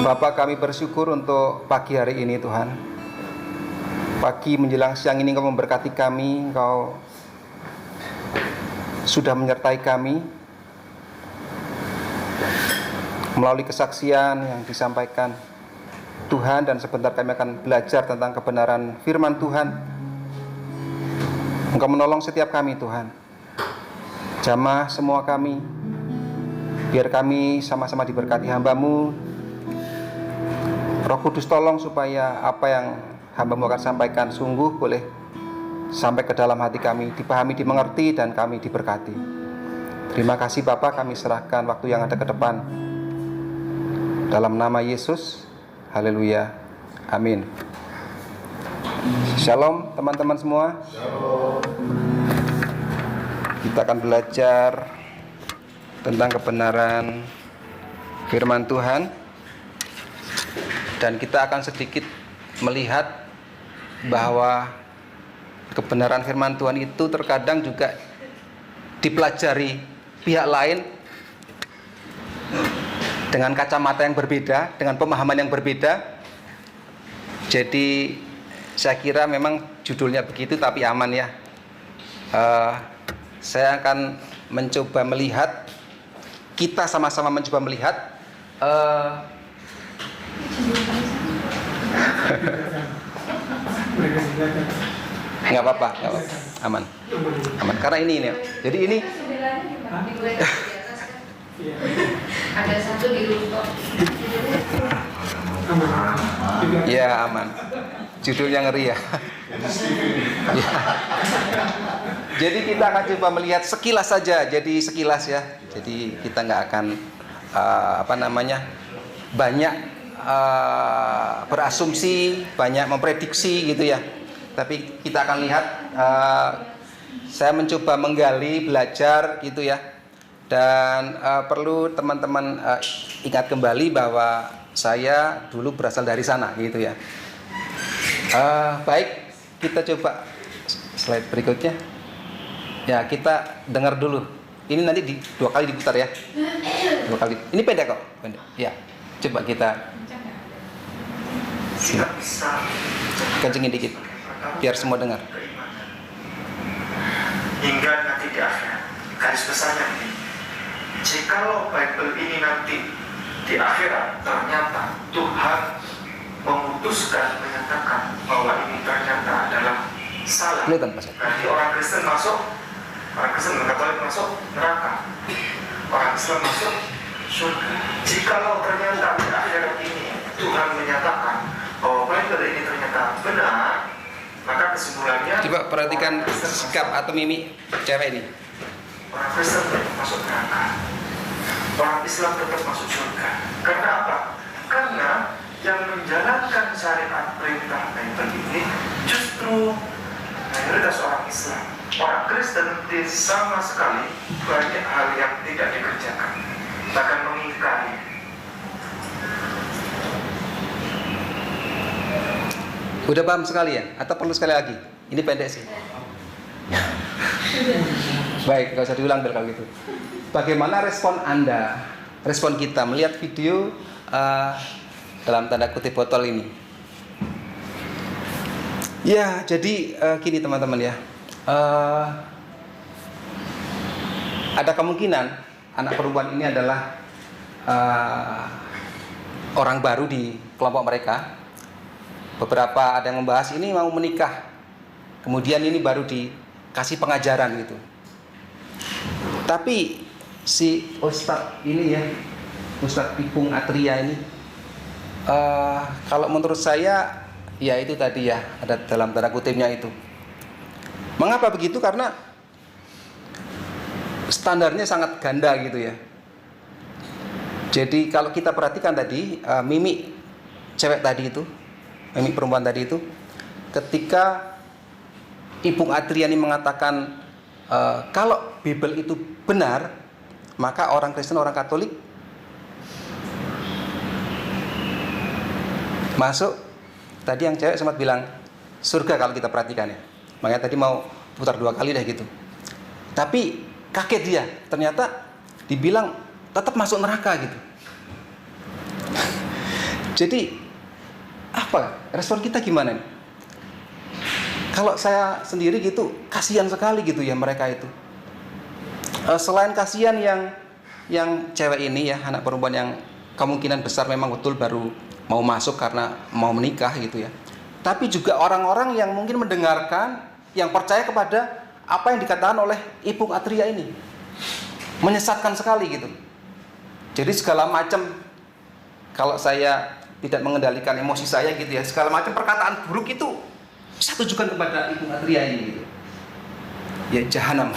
Bapa, kami bersyukur untuk pagi hari ini Tuhan. Pagi menjelang siang ini Engkau memberkati kami, Engkau sudah menyertai kami melalui kesaksian yang disampaikan Tuhan, dan sebentar kami akan belajar tentang kebenaran firman Tuhan. Engkau menolong setiap kami Tuhan, jamah semua kami, biar kami sama-sama diberkati hamba-Mu. Roh Kudus tolong supaya apa yang hamba-Mu akan sampaikan sungguh boleh sampai ke dalam hati kami, dipahami, dimengerti, dan kami diberkati. Terima kasih Bapa, kami serahkan waktu yang ada ke depan. Dalam nama Yesus, haleluya, amin. Shalom teman-teman semua. Shalom. Kita akan belajar tentang kebenaran firman Tuhan, dan kita akan sedikit melihat bahwa kebenaran firman Tuhan itu terkadang juga dipelajari pihak lain dengan kacamata yang berbeda, dengan pemahaman yang berbeda. Jadi saya kira memang judulnya begitu, tapi aman ya. Saya akan mencoba melihat, kita sama-sama mencoba melihat nggak apa-apa, aman. Karena ini ya. Jadi ini ada satu di rooftop. ya aman. Judulnya ngeri ya. Ya. Jadi kita akan coba melihat sekilas saja. Jadi sekilas ya. Jadi kita nggak akan banyak berasumsi, banyak memprediksi gitu ya. Tapi kita akan lihat, saya mencoba menggali, belajar gitu ya. Dan perlu teman-teman ingat kembali bahwa saya dulu berasal dari sana gitu ya. Baik, kita coba slide berikutnya. Ya, kita dengar dulu. Ini nanti dua kali diputar ya. Dua kali. Ini pendek kok, pendek. Ya, coba kita kencengin dikit biar semua dengar. Hingga nanti di akhirat, garis besarnya ini, jikalau Bible ini nanti di akhirat ternyata Tuhan memutuskan, menyatakan bahwa ini ternyata adalah salah, berarti orang Kristen masuk, orang Kristen dan Katolik masuk neraka, orang Islam masuk surga. Jikalau ternyata di akhirat ini Tuhan menyatakan bahwa Bible ini ternyata benar, maka kesimpulannya, coba perhatikan sikap atau mimik cewek ini. orang Kristen tetap masuk neraka, orang Islam tetap masuk surga. Karena apa? Karena yang menjalankan syariat perintah Bible ini justru mayoritas orang Islam. Orang Kristen sama sekali banyak hal yang tidak dikerjakan, bahkan mengingkari. Udah paham sekali ya? Atau perlu sekali lagi? Ini pendek sih. Baik, gak usah diulang kalau gitu. Bagaimana respon Anda, respon kita melihat video dalam tanda kutip botol ini? Ya, jadi gini teman-teman ya. Ada kemungkinan anak perempuan ini adalah orang baru di kelompok mereka. Beberapa ada yang membahas ini mau menikah, kemudian ini baru dikasih pengajaran gitu. Tapi si Ustadz ini ya, Ustadz Ipung Atria ini, kalau menurut saya ya itu tadi ya, ada dalam tanda kutipnya itu. Mengapa begitu? Karena standarnya sangat ganda gitu ya. Jadi kalau kita perhatikan tadi mimik cewek tadi itu, mimik perempuan tadi itu, ketika Ipung Adriani mengatakan kalau Bible itu benar, maka orang Kristen, orang Katolik masuk. Tadi yang cewek sempat bilang surga kalau kita perhatikan ya. Makanya tadi mau putar dua kali deh gitu. Tapi kaget dia, ternyata dibilang tetap masuk neraka gitu. Jadi apa respon kita gimana nih? Kalau saya sendiri gitu, kasihan sekali gitu ya mereka itu. Selain kasihan yang cewek ini ya, anak perempuan yang kemungkinan besar memang betul baru mau masuk karena mau menikah gitu ya. Tapi juga orang-orang yang mungkin mendengarkan, yang percaya kepada apa yang dikatakan oleh Ibu Atria ini. Menyesatkan sekali gitu. Jadi segala macam, kalau saya tidak mengendalikan emosi saya gitu ya, segala macam perkataan buruk itu saya tujukan kepada Ibu Atria ini gitu. Ya jahanam.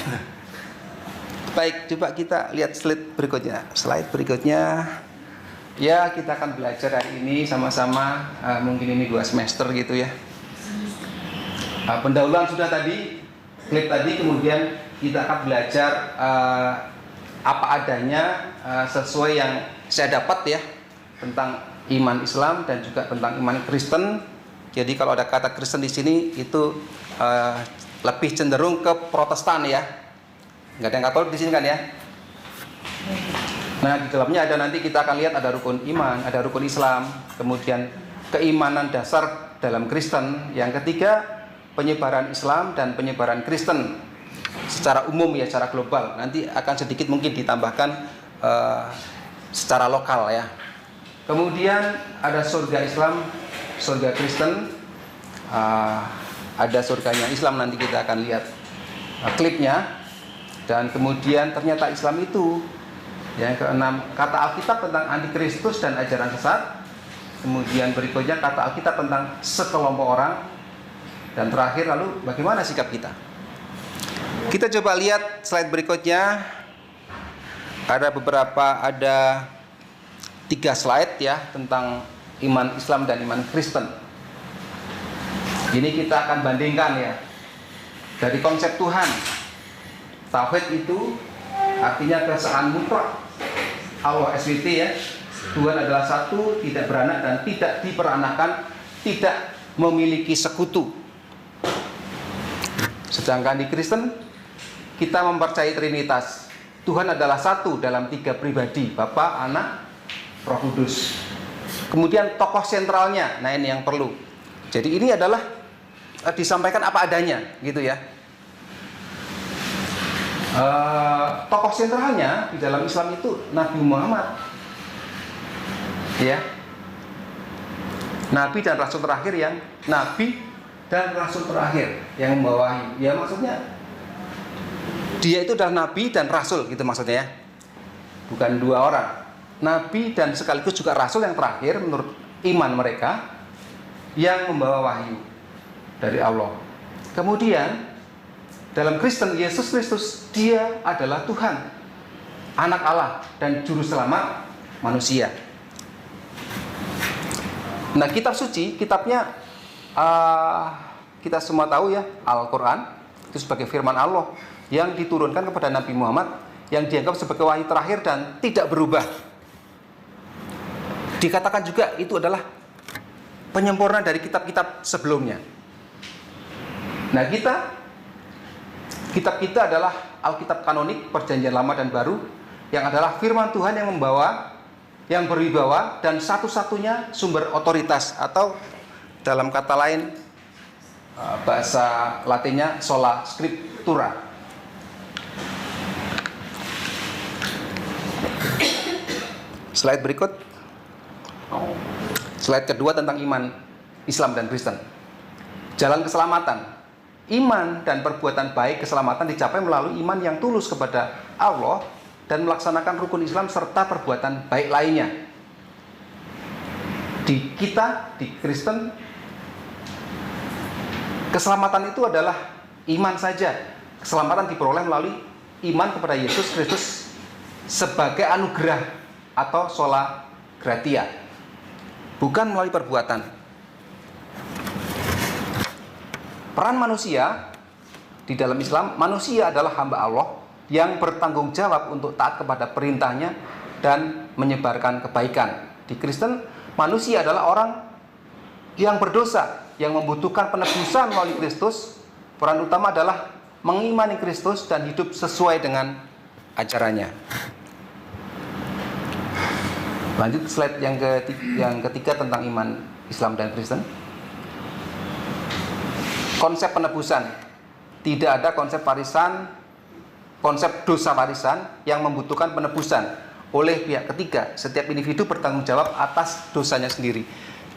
Baik, coba kita lihat slide berikutnya. Slide berikutnya. Ya, kita akan belajar hari ini sama-sama. Mungkin ini 2 semester gitu ya. Pendahuluan sudah tadi, klip tadi. Kemudian kita akan belajar apa adanya sesuai yang saya dapat ya, tentang iman Islam dan juga tentang iman Kristen. Jadi kalau ada kata Kristen di sini itu lebih cenderung ke Protestan ya. Nggak ada yang Katolik di sini kan ya. Nah, di dalamnya ada, nanti kita akan lihat ada rukun iman, ada rukun Islam, kemudian keimanan dasar dalam Kristen. Yang ketiga, penyebaran Islam dan penyebaran Kristen secara umum ya, secara global. Nanti akan sedikit mungkin ditambahkan secara lokal ya. Kemudian ada surga Islam, surga Kristen, ada surganya Islam, nanti kita akan lihat klipnya. Dan kemudian ternyata Islam itu, yang keenam, kata Alkitab tentang antikristus dan ajaran sesat. Kemudian berikutnya kata Alkitab tentang sekelompok orang. Dan terakhir lalu bagaimana sikap kita. Kita coba lihat slide berikutnya. Ada 3 slide ya tentang iman Islam dan iman Kristen. Ini kita akan bandingkan ya. Dari konsep Tuhan. Tauhid itu artinya keesaan mutlak. Allah SWT ya. Tuhan adalah satu, tidak beranak dan tidak diperanakan, tidak memiliki sekutu. Sedangkan di Kristen kita mempercayai Trinitas. Tuhan adalah satu dalam 3 pribadi, Bapa, Anak, Roh Kudus. Kemudian tokoh sentralnya, nah ini yang perlu. Jadi ini adalah disampaikan apa adanya, gitu ya. Tokoh sentralnya di dalam Islam itu Nabi Muhammad, ya. Nabi dan Rasul terakhir yang membawa wahyu. Ya maksudnya dia itu adalah Nabi dan Rasul gitu maksudnya ya. Bukan 2 orang. Nabi dan sekaligus juga Rasul yang terakhir menurut iman mereka, yang membawa wahyu dari Allah. Kemudian dalam Kristen, Yesus Kristus dia adalah Tuhan, Anak Allah dan Juru Selamat manusia. Nah, kitab suci, kitabnya kita semua tahu ya, Al-Quran itu sebagai firman Allah yang diturunkan kepada Nabi Muhammad, yang dianggap sebagai wahyu terakhir dan tidak berubah. Dikatakan juga itu adalah penyempurna dari kitab-kitab sebelumnya. Nah, kitab kita adalah Alkitab kanonik, Perjanjian Lama dan Baru, yang adalah firman Tuhan yang membawa, yang berwibawa, dan satu-satunya sumber otoritas, atau dalam kata lain bahasa Latinnya sola scriptura. Slide berikut. Slide kedua tentang iman Islam dan Kristen. Jalan keselamatan. Iman dan perbuatan baik keselamatan dicapai melalui iman yang tulus kepada Allah dan melaksanakan rukun Islam serta perbuatan baik lainnya. Di Kristen, keselamatan itu adalah iman saja. Keselamatan diperoleh melalui iman kepada Yesus Kristus sebagai anugerah atau sola gratia, bukan melalui perbuatan. Peran manusia di dalam Islam, manusia adalah hamba Allah yang bertanggung jawab untuk taat kepada perintahnya dan menyebarkan kebaikan. Di Kristen, manusia adalah orang yang berdosa, yang membutuhkan penebusan melalui Kristus. Peran utama adalah mengimani Kristus dan hidup sesuai dengan ajarannya. Lanjut slide yang ketiga tentang iman Islam dan Kristen. Konsep penebusan. Tidak ada konsep warisan, konsep dosa warisan yang membutuhkan penebusan oleh pihak ketiga. Setiap individu bertanggung jawab atas dosanya sendiri.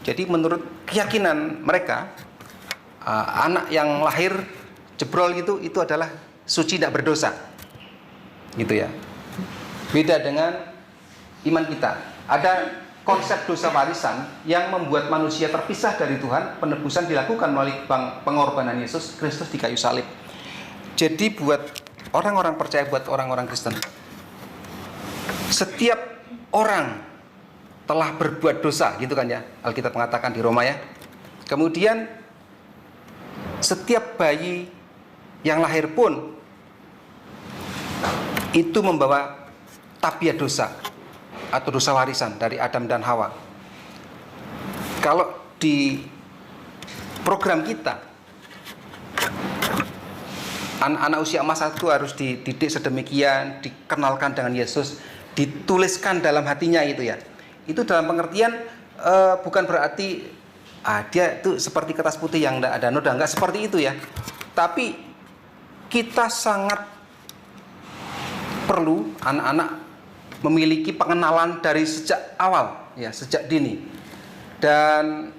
Jadi menurut keyakinan mereka, anak yang lahir jebrol itu adalah suci, tidak berdosa. Gitu ya. Beda dengan iman kita. Ada konsep dosa warisan yang membuat manusia terpisah dari Tuhan. Penebusan dilakukan melalui pengorbanan Yesus Kristus di kayu salib. Jadi buat orang-orang percaya, buat orang-orang Kristen, setiap orang telah berbuat dosa, gitu kan ya, Alkitab mengatakan di Roma ya. Kemudian setiap bayi yang lahir pun itu membawa tabiat dosa atau dosa warisan dari Adam dan Hawa. Kalau di program kita, anak-anak usia emas itu harus dididik sedemikian, dikenalkan dengan Yesus, dituliskan dalam hatinya itu ya. Itu dalam pengertian bukan berarti dia itu seperti kertas putih yang tidak ada noda, enggak seperti itu ya. Tapi kita sangat perlu anak-anak memiliki pengenalan dari sejak awal ya, sejak dini. Dan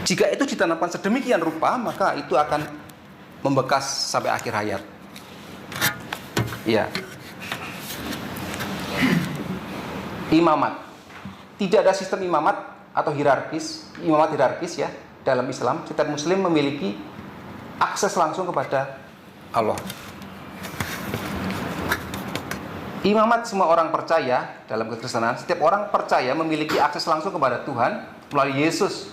jika itu ditanamkan sedemikian rupa, maka itu akan membekas sampai akhir hayat. Ya. Imamat. Tidak ada sistem imamat atau imamat hierarkis ya dalam Islam. Setiap muslim memiliki akses langsung kepada Allah. Imamat semua orang percaya dalam kekristenan, setiap orang percaya memiliki akses langsung kepada Tuhan melalui Yesus.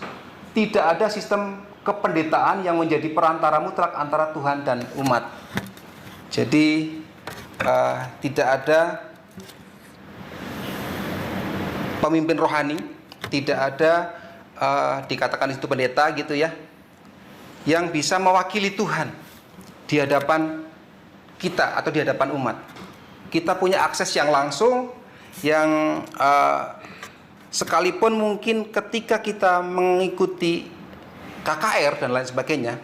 Tidak ada sistem kependetaan yang menjadi perantara mutlak antara Tuhan dan umat. Jadi tidak ada pemimpin rohani, tidak ada dikatakan itu pendeta gitu ya, yang bisa mewakili Tuhan di hadapan kita atau di hadapan umat. Kita punya akses yang langsung, yang sekalipun mungkin ketika kita mengikuti KKR dan lain sebagainya,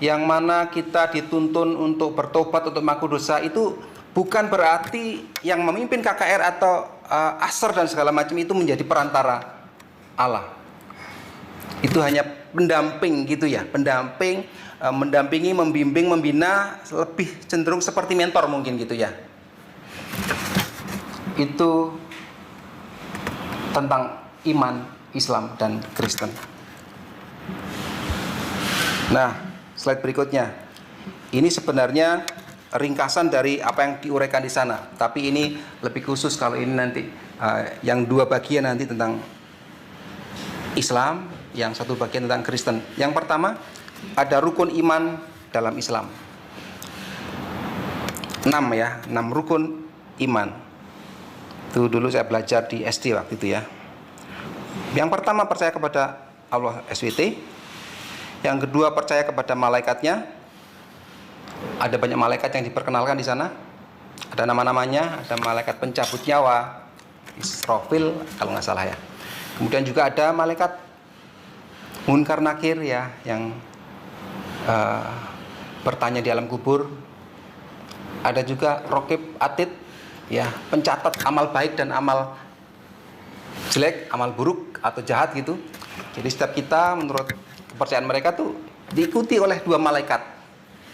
yang mana kita dituntun untuk bertobat, untuk mengaku dosa, itu bukan berarti yang memimpin KKR atau asar dan segala macam itu menjadi perantara Allah. Itu hanya pendamping gitu ya, pendamping, mendampingi, membimbing, membina, lebih cenderung seperti mentor mungkin gitu ya. Itu tentang iman Islam dan Kristen. Nah, slide berikutnya. Ini sebenarnya ringkasan dari apa yang diuraikan di sana, tapi ini lebih khusus kalau ini nanti yang dua bagian nanti tentang Islam, yang satu bagian tentang Kristen. Yang pertama, ada rukun iman dalam Islam. 6 ya, 6 rukun iman. Itu dulu saya belajar di SD waktu itu ya. Yang pertama, percaya kepada Allah SWT. Yang kedua, percaya kepada malaikatnya. Ada banyak malaikat yang diperkenalkan di sana. Ada nama-namanya, ada malaikat pencabut nyawa, Israfil kalau nggak salah ya. Kemudian juga ada malaikat Munkar Nakir ya, yang bertanya di alam kubur. Ada juga Rokib Atid ya, pencatat amal baik dan amal jelek, amal buruk atau jahat gitu. Jadi setiap kita menurut kepercayaan mereka tuh diikuti oleh dua malaikat.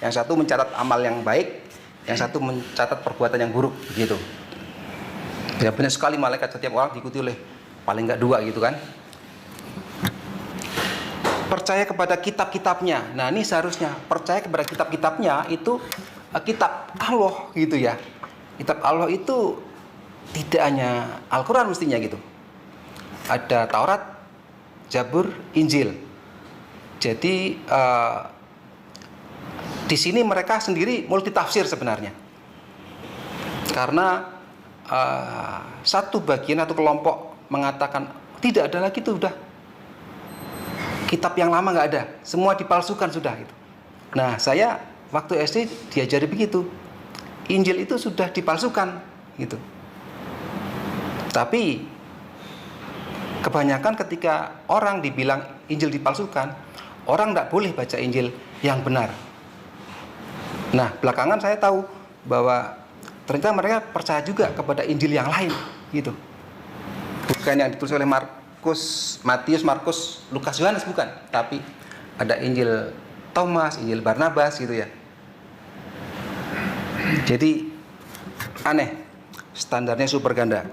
Yang satu mencatat amal yang baik, yang satu mencatat perbuatan yang buruk gitu. Ya, banyak sekali malaikat, setiap orang diikuti oleh paling nggak dua gitu kan. Percaya kepada kitab-kitabnya. Nah, ini seharusnya percaya kepada kitab-kitabnya itu kitab Allah gitu ya. Kitab Allah itu tidak hanya Al-Quran mestinya gitu. Ada Taurat, Zabur, Injil. Jadi di sini mereka sendiri multitafsir sebenarnya. Karena satu bagian atau kelompok mengatakan tidak ada lagi, itu udah kitab yang lama nggak ada, semua dipalsukan sudah gitu. Nah, saya waktu SD diajari begitu. Injil itu sudah dipalsukan gitu. Tapi kebanyakan ketika orang dibilang Injil dipalsukan, orang tidak boleh baca Injil yang benar. Nah, belakangan saya tahu bahwa ternyata mereka percaya juga kepada Injil yang lain, gitu. Bukan yang ditulis oleh Matius, Markus, Lukas, Yohanes, bukan. Tapi ada Injil Thomas, Injil Barnabas, gitu ya. Jadi aneh, standarnya super ganda.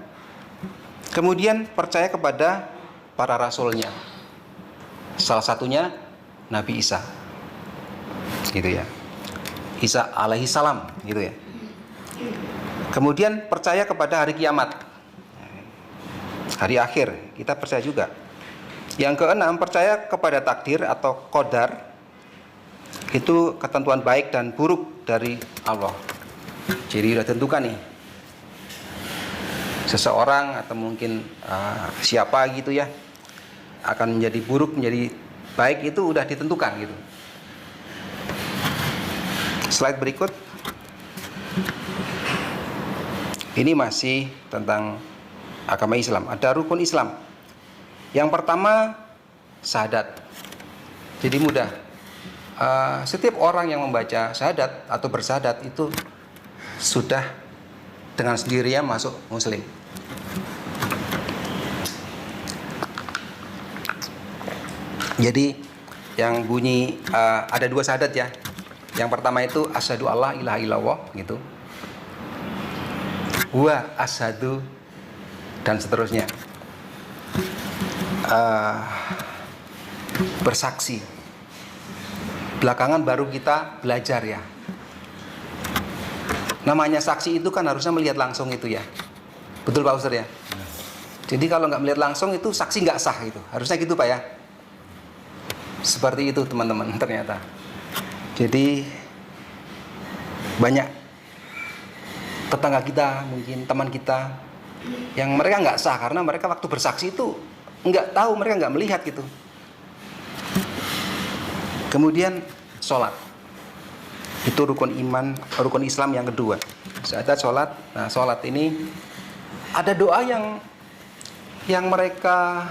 Kemudian percaya kepada para rasulnya. Salah satunya Nabi Isa, gitu ya. Isa alaihi salam, gitu ya. Kemudian percaya kepada hari kiamat, hari akhir, kita percaya juga. Yang keenam, percaya kepada takdir atau qadar. Itu ketentuan baik dan buruk dari Allah. Jadi sudah tentukan nih, seseorang atau mungkin siapa gitu ya akan menjadi buruk, menjadi baik, itu udah ditentukan gitu. Slide berikut. Ini masih tentang agama Islam. Ada rukun Islam. Yang pertama, syahadat. Jadi mudah. Setiap orang yang membaca syahadat atau bersyahadat itu sudah dengan sendirinya masuk Muslim. Jadi yang bunyi ada dua syahadat ya. Yang pertama itu asyhadu alla ilaha illallah gitu. Wa asyhadu dan seterusnya. Bersaksi. Belakangan baru kita belajar ya. Namanya saksi itu kan harusnya melihat langsung itu ya. Betul Pak Ustadz ya? Jadi kalau nggak melihat langsung itu saksi nggak sah gitu. Harusnya gitu Pak ya. Seperti itu teman-teman ternyata. Jadi banyak tetangga kita, mungkin teman kita yang mereka nggak sah karena mereka waktu bersaksi itu nggak tahu, mereka nggak melihat gitu. Kemudian sholat. Itu rukun iman, rukun Islam yang kedua. Syahadat, sholat. Nah, sholat ini ada doa yang mereka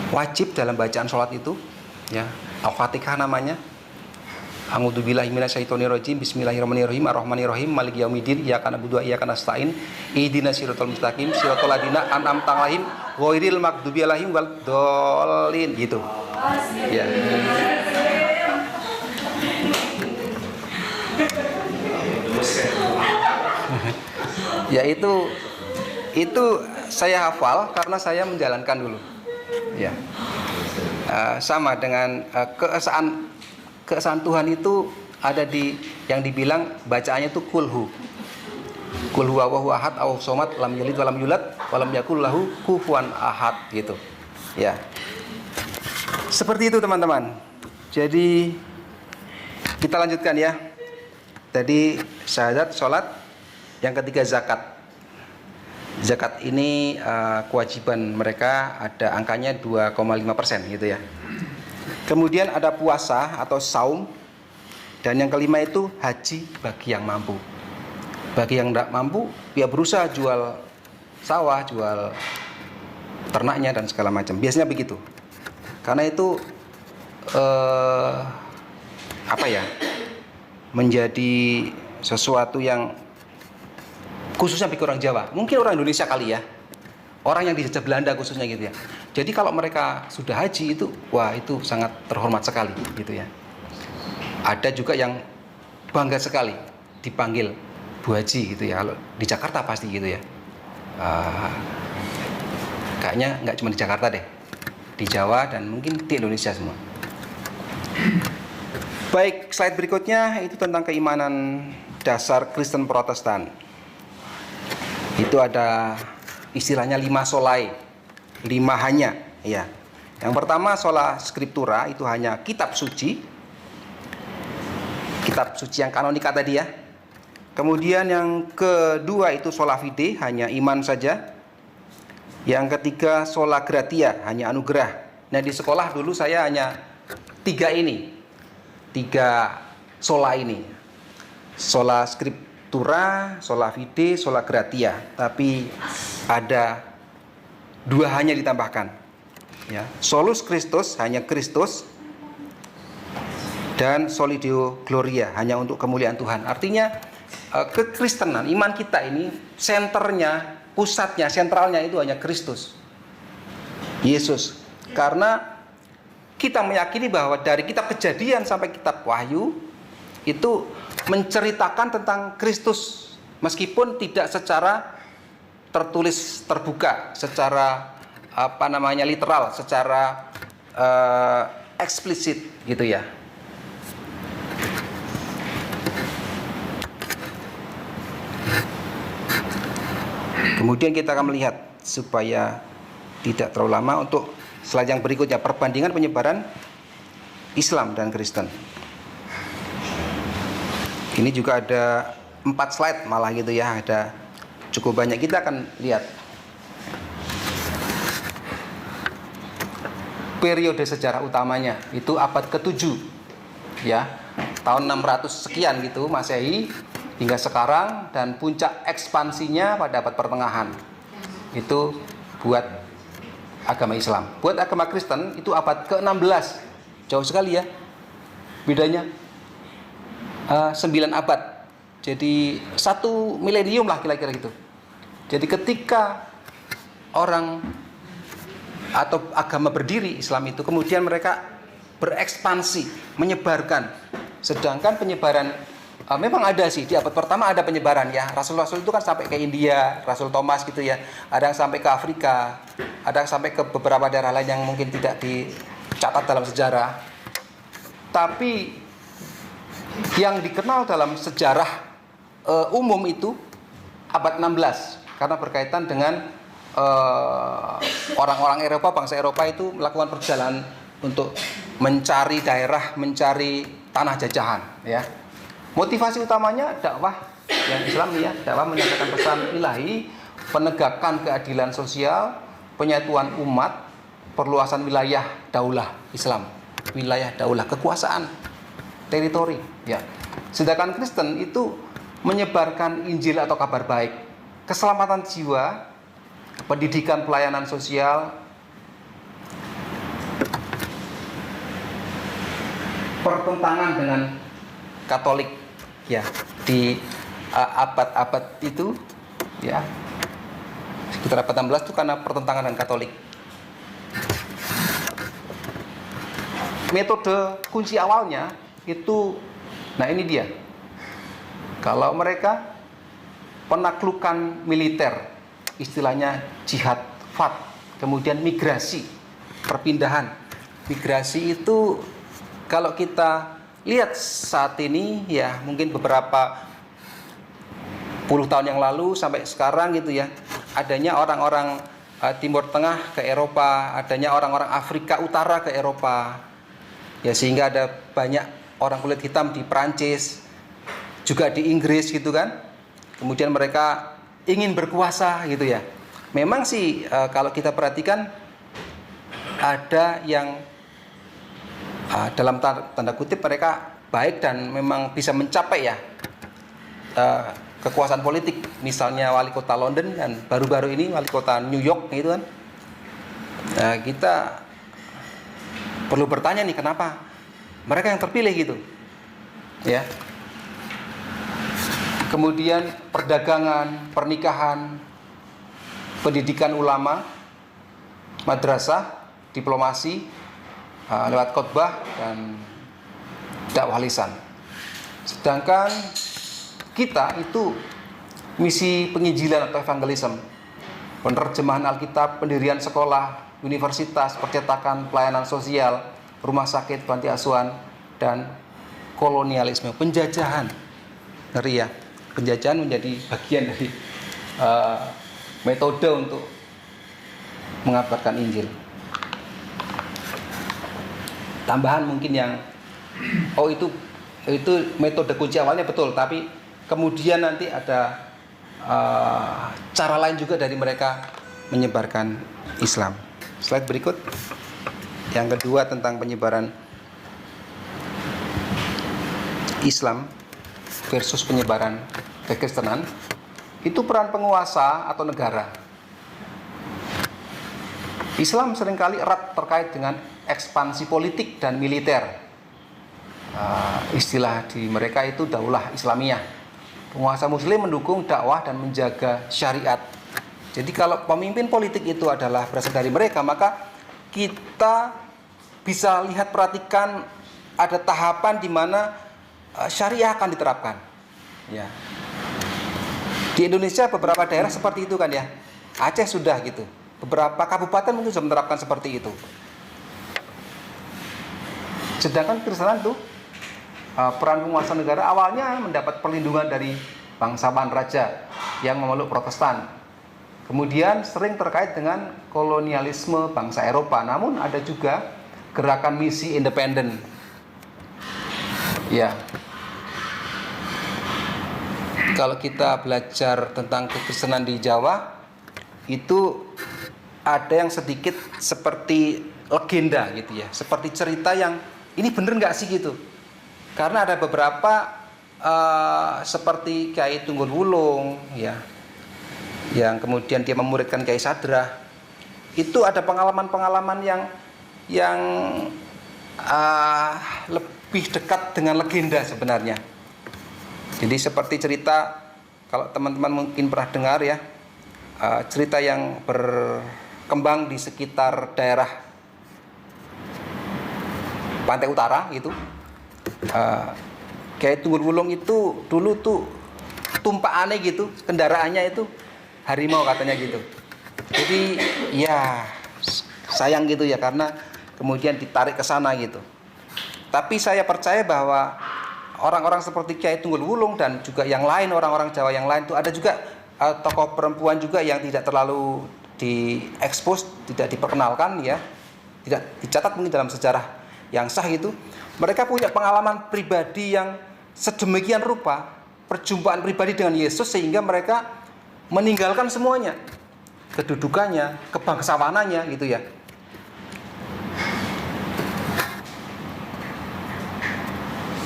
wajib dalam bacaan sholat itu, ya. Al-Fatihah namanya. A'udzubillahi minasyaitonirrajim. Bismillahirrahmanirrahim. Ar-Rahmanirrahim. Maliki yaumiddin. Iyyaka na'budu wa iyyaka nasta'in. Ihdinas siratal mustaqim. Siratal ladzina an'amta 'alaihim ghairil maghdubi 'alaihim waladdallin. Gitu. Ya. Ya itu saya hafal karena saya menjalankan dulu. Ya. Sama dengan keesaan Tuhan itu ada di yang dibilang bacaannya itu kulhu. Qul huwallahu ahad Allahu somad lam yalid walam yulad walam yakul lahu kufuwan ahad gitu. Ya. Seperti itu teman-teman. Jadi kita lanjutkan ya. Tadi syahadat, sholat. Yang ketiga zakat. Zakat ini kewajiban mereka ada angkanya 2,5% gitu ya. Kemudian ada puasa atau saum. Dan yang kelima itu haji bagi yang mampu. Bagi yang tidak mampu, dia berusaha jual sawah, jual ternaknya dan segala macam. Biasanya begitu. Karena itu menjadi sesuatu yang khususnya bagi orang Jawa. Mungkin orang Indonesia kali ya. Orang yang dijajah Belanda khususnya gitu ya. Jadi kalau mereka sudah haji itu, wah itu sangat terhormat sekali gitu ya. Ada juga yang bangga sekali dipanggil Bu Haji gitu ya. Kalau di Jakarta pasti gitu ya. Kayaknya nggak cuma di Jakarta deh, di Jawa dan mungkin di Indonesia semua. Baik, slide berikutnya itu tentang keimanan dasar Kristen Protestan. Itu ada istilahnya 5 solai, 5 hanya ya. Yang pertama sola scriptura, itu hanya kitab suci. Kitab suci yang kanonika tadi ya. Kemudian yang kedua itu sola fide, hanya iman saja. Yang ketiga sola gratia, hanya anugerah. Nah di sekolah dulu saya hanya 3 sola ini. Sola Scriptura, sola fide, sola gratia, tapi ada dua hanya ditambahkan. Ya, solus Christus hanya Kristus, dan soli Deo gloria hanya untuk kemuliaan Tuhan. Artinya kekristenan, iman kita ini senternya, pusatnya, sentralnya itu hanya Kristus, Yesus. Karena kita meyakini bahwa dari kitab Kejadian sampai kitab Wahyu itu menceritakan tentang Kristus, meskipun tidak secara tertulis terbuka, secara literal, secara eksplisit gitu ya. Kemudian kita akan melihat, supaya tidak terlalu lama, untuk slide yang berikutnya, perbandingan penyebaran Islam dan Kristen. Ini juga ada 4 slide malah gitu ya, ada cukup banyak. Kita akan lihat periode sejarah utamanya, itu abad ke-7 ya, tahun 600 sekian gitu Masehi hingga sekarang, dan puncak ekspansinya pada abad pertengahan. Itu buat agama Islam. Buat agama Kristen itu abad ke-16. Jauh sekali ya bedanya. 9 abad. Jadi 1 milenium lah kira-kira gitu. Jadi ketika orang atau agama berdiri, Islam itu, kemudian mereka berekspansi, menyebarkan. Sedangkan penyebaran memang ada sih, di abad pertama ada penyebaran ya. Rasul-rasul itu kan sampai ke India, Rasul Thomas gitu ya. Ada yang sampai ke Afrika, ada yang sampai ke beberapa daerah lain yang mungkin tidak dicatat dalam sejarah. Tapi yang dikenal dalam sejarah umum itu abad 16, karena berkaitan dengan orang-orang Eropa, bangsa Eropa itu melakukan perjalanan untuk mencari daerah, mencari tanah jajahan ya. Motivasi utamanya dakwah yang Islam ya, dakwah menyampaikan pesan ilahi, penegakan keadilan sosial, penyatuan umat, perluasan wilayah daulah Islam, wilayah daulah, kekuasaan, teritori ya. Sedangkan Kristen itu menyebarkan Injil atau kabar baik, keselamatan jiwa, pendidikan, pelayanan sosial, pertentangan dengan Katolik ya, di abad-abad itu ya, sekitar abad 16 itu karena pertentangan dengan Katolik. Metode kunci awalnya itu, nah ini dia, kalau mereka penaklukan militer, istilahnya jihad fat, kemudian migrasi, perpindahan. Migrasi itu kalau kita lihat saat ini ya, mungkin beberapa puluh tahun yang lalu sampai sekarang gitu ya, adanya orang-orang Timur Tengah ke Eropa, adanya orang-orang Afrika Utara ke Eropa ya, sehingga ada banyak orang kulit hitam di Perancis, juga di Inggris gitu kan. Kemudian mereka ingin berkuasa gitu ya. Memang sih kalau kita perhatikan ada yang dalam tanda kutip mereka baik dan memang bisa mencapai ya kekuasaan politik. Misalnya wali kota London kan, baru-baru ini wali kota New York gitu kan. Kita perlu bertanya nih, kenapa mereka yang terpilih gitu ya. Kemudian perdagangan, pernikahan, pendidikan ulama, madrasah, diplomasi, lewat khotbah dan dakwah lisan. Sedangkan kita itu misi penginjilan atau evangelism, penerjemahan Alkitab, pendirian sekolah, universitas, percetakan, pelayanan sosial, rumah sakit, panti asuhan, dan kolonialisme, penjajahan. Ngeri ya, penjajahan menjadi bagian dari metode untuk mengabarkan Injil. Tambahan mungkin yang itu metode kunci awalnya betul, tapi kemudian nanti ada cara lain juga dari mereka menyebarkan Islam. Slide berikut. Yang kedua tentang penyebaran Islam. versus penyebaran kekristenan, itu peran penguasa atau negara. Islam seringkali erat terkait dengan ekspansi politik dan militer. Istilah di mereka itu daulah Islamiyah. Penguasa muslim mendukung dakwah dan menjaga syariat. Jadi kalau pemimpin politik itu adalah berasal dari mereka, maka kita bisa lihat, perhatikan ada tahapan di mana syariah akan diterapkan. Ya. Di Indonesia beberapa daerah seperti itu kan ya. Aceh sudah gitu. Beberapa kabupaten mungkin sudah menerapkan seperti itu. Sedangkan Kristenan tuh peran penguasa negara awalnya mendapat perlindungan dari bangsawan raja yang memeluk Protestan. Kemudian sering terkait dengan kolonialisme bangsa Eropa. Namun ada juga gerakan misi independen. Ya. Kalau kita belajar tentang kekristenan di Jawa, itu ada yang sedikit seperti legenda gitu ya, seperti cerita yang ini bener nggak sih gitu. Karena ada beberapa seperti Kyai Tunggul Wulung ya, yang kemudian dia memuridkan Kyai Sadrah. Itu ada pengalaman-pengalaman yang lebih dekat dengan legenda sebenarnya. Jadi seperti cerita, kalau teman-teman mungkin pernah dengar ya, cerita yang berkembang di sekitar daerah Pantai Utara gitu. Kayak Tunggul Wulung itu dulu tuh tumpaannya gitu, kendaraannya itu harimau katanya gitu. Jadi ya sayang gitu ya, karena kemudian ditarik ke sana gitu. Tapi saya percaya bahwa orang-orang seperti Kyai Tunggul Wulung dan juga yang lain, orang-orang Jawa yang lain itu ada juga tokoh perempuan juga yang tidak terlalu diekspos, tidak diperkenalkan ya, tidak dicatat mungkin dalam sejarah yang sah gitu. Mereka punya pengalaman pribadi yang sedemikian rupa, perjumpaan pribadi dengan Yesus, sehingga mereka meninggalkan semuanya, kedudukannya, kebangsawanannya gitu ya.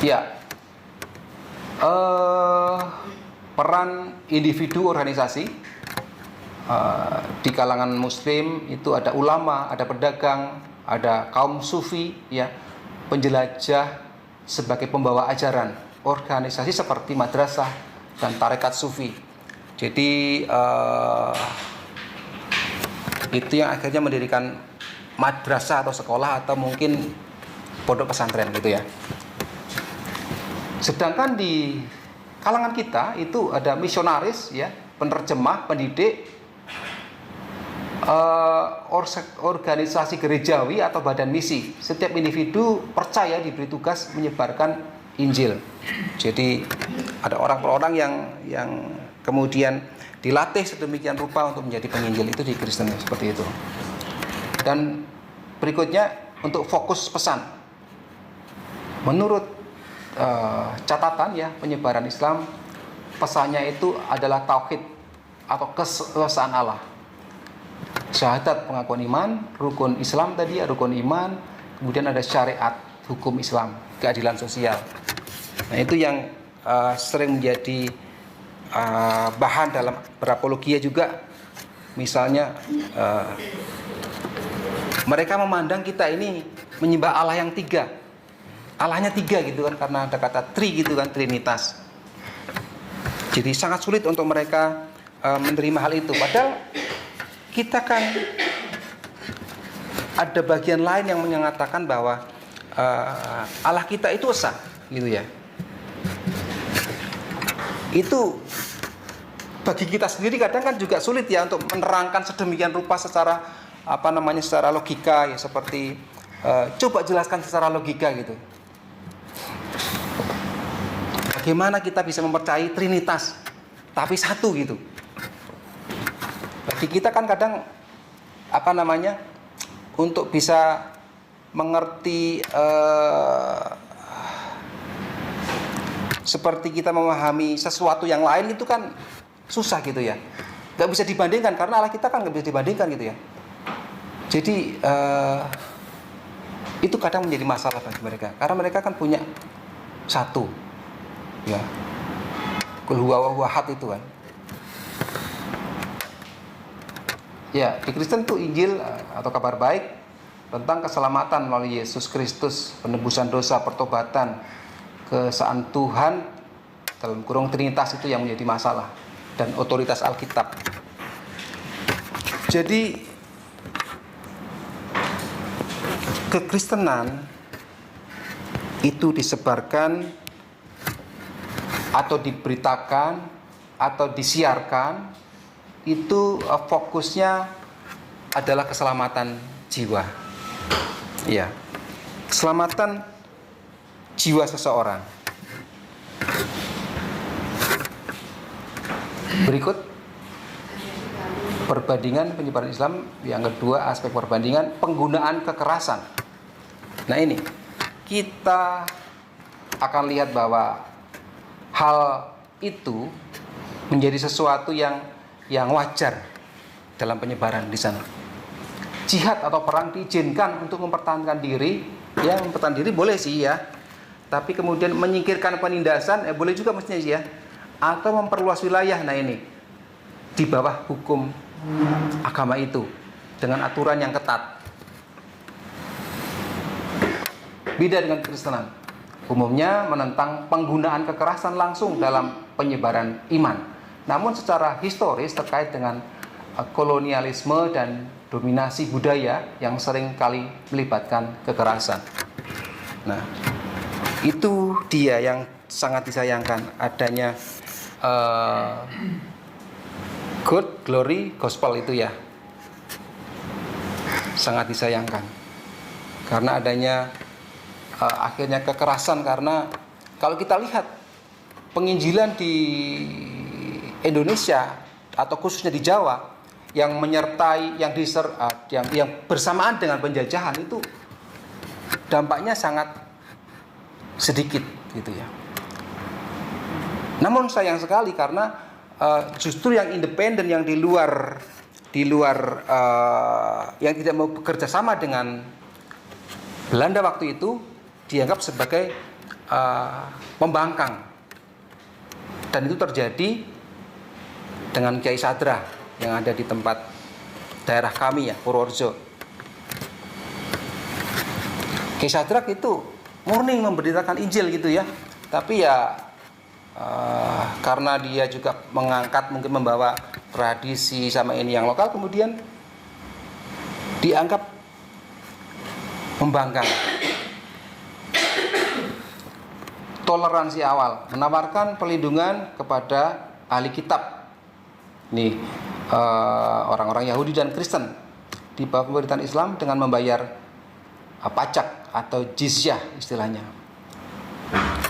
Ya, peran individu organisasi di kalangan Muslim itu ada ulama, ada pedagang, ada kaum sufi, ya, penjelajah sebagai pembawa ajaran, organisasi seperti madrasah dan tarekat sufi. Jadi itu yang akhirnya mendirikan madrasah atau sekolah atau mungkin pondok pesantren gitu ya. Sedangkan di kalangan kita itu ada misionaris ya, penerjemah, pendidik, organisasi gerejawi atau badan misi. Setiap individu percaya diberi tugas menyebarkan Injil. Jadi ada orang-orang yang kemudian dilatih sedemikian rupa untuk menjadi penginjil, itu di Kristen seperti itu. Dan berikutnya untuk fokus pesan. Menurut catatan ya penyebaran Islam, pesannya itu adalah tauhid atau keesaan Allah. Syahadat, pengakuan iman, rukun Islam tadi, rukun iman, kemudian ada syariat, hukum Islam, keadilan sosial. Nah, itu yang sering menjadi bahan dalam berapologia juga. Misalnya mereka memandang kita ini menyembah Allah yang tiga. Allahnya tiga gitu kan, karena ada kata tri gitu kan, trinitas. Jadi sangat sulit untuk mereka menerima hal itu. Padahal kita kan ada bagian lain yang menyatakan bahwa Allah kita itu esa gitu ya. Itu bagi kita sendiri kadang kan juga sulit ya untuk menerangkan sedemikian rupa secara secara logika ya, seperti coba jelaskan secara logika gitu. Bagaimana kita bisa mempercayai Trinitas tapi satu gitu. Bagi kita kan kadang untuk bisa mengerti seperti kita memahami sesuatu yang lain itu kan susah gitu ya. Gak bisa dibandingkan karena Allah kita kan gak bisa dibandingkan gitu ya. Jadi itu kadang menjadi masalah bagi mereka, karena mereka kan punya satu ya, Qul huwallahu ahad itu kan. Ya, di Kristen itu Injil atau kabar baik tentang keselamatan melalui Yesus Kristus, penebusan dosa, pertobatan, keesaan Tuhan dalam kurung Trinitas itu yang menjadi masalah, dan otoritas Alkitab. Jadi kekristenan itu disebarkan atau diberitakan atau disiarkan itu fokusnya adalah keselamatan jiwa. Ya, keselamatan jiwa seseorang. Berikut perbandingan penyebaran Islam. Yang kedua, aspek perbandingan penggunaan kekerasan. Nah, ini kita akan lihat bahwa hal itu menjadi sesuatu yang wajar dalam penyebaran di sana. Jihad atau perang diizinkan untuk mempertahankan diri, ya, mempertahankan diri boleh sih ya. Tapi kemudian menyingkirkan penindasan, boleh juga mestinya sih ya. Atau memperluas wilayah, nah ini di bawah hukum agama itu dengan aturan yang ketat. Beda dengan Kristenan, umumnya menentang penggunaan kekerasan langsung dalam penyebaran iman. Namun secara historis terkait dengan kolonialisme dan dominasi budaya yang sering kali melibatkan kekerasan. Nah, itu dia yang sangat disayangkan, adanya good, glory, gospel itu ya. Sangat disayangkan. Karena adanya akhirnya kekerasan, karena kalau kita lihat penginjilan di Indonesia atau khususnya di Jawa yang menyertai yang bersamaan dengan penjajahan itu dampaknya sangat sedikit gitu ya. Namun sayang sekali karena justru yang independen, yang di luar yang tidak mau bekerja sama dengan Belanda waktu itu dianggap sebagai pembangkang, dan itu terjadi dengan Kiai Sadra yang ada di tempat daerah kami ya, Purworejo. Kiai Sadra itu murni memberitakan Injil gitu ya, tapi ya karena dia juga mengangkat, mungkin membawa tradisi sama ini yang lokal, kemudian dianggap membangkang. Toleransi awal, menawarkan perlindungan kepada ahli kitab, nih orang-orang Yahudi dan Kristen di bawah pemerintahan Islam dengan membayar pajak atau jizyah istilahnya.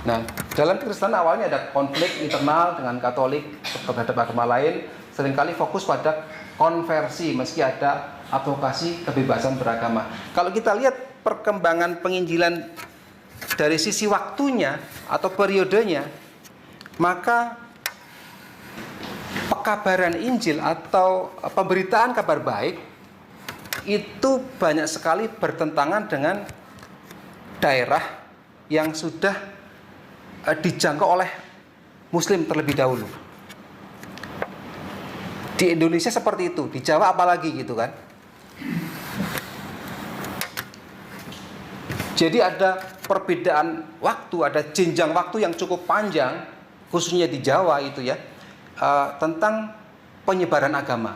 Nah, dalam Kristen awalnya ada konflik internal dengan Katolik terhadap agama lain, seringkali fokus pada konversi meski ada advokasi kebebasan beragama. Kalau kita lihat perkembangan penginjilan dari sisi waktunya atau periodenya, maka pekabaran Injil atau pemberitaan kabar baik itu banyak sekali bertentangan dengan daerah yang sudah dijangkau oleh Muslim terlebih dahulu. Di Indonesia seperti itu, di Jawa apalagi gitu kan. Jadi ada perbedaan waktu, ada jenjang waktu yang cukup panjang, khususnya di Jawa itu ya, tentang penyebaran agama.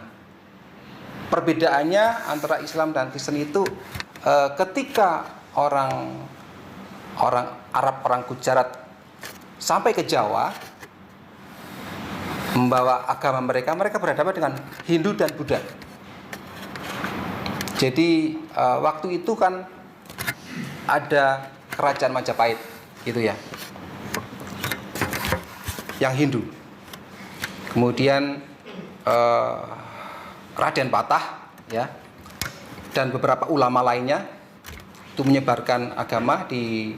Perbedaannya antara Islam dan Kristen itu ketika orang Arab, orang Gujarat sampai ke Jawa membawa agama mereka berhadapan dengan Hindu dan Buddha. Jadi waktu itu kan ada kerajaan Majapahit gitu ya, yang Hindu. Kemudian Raden Patah ya, dan beberapa ulama lainnya itu menyebarkan agama di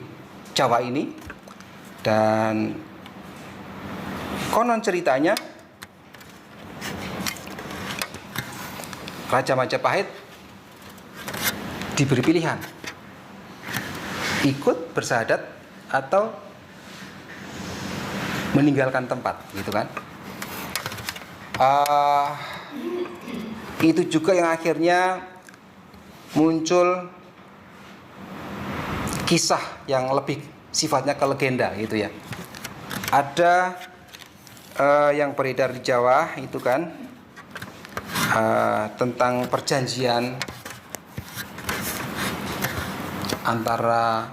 Jawa ini. Dan konon ceritanya Raja Majapahit diberi pilihan ikut bersyahadat atau meninggalkan tempat, gitu kan. Itu juga yang akhirnya muncul kisah yang lebih sifatnya ke legenda, gitu ya. Ada yang beredar di Jawa itu kan tentang perjanjian antara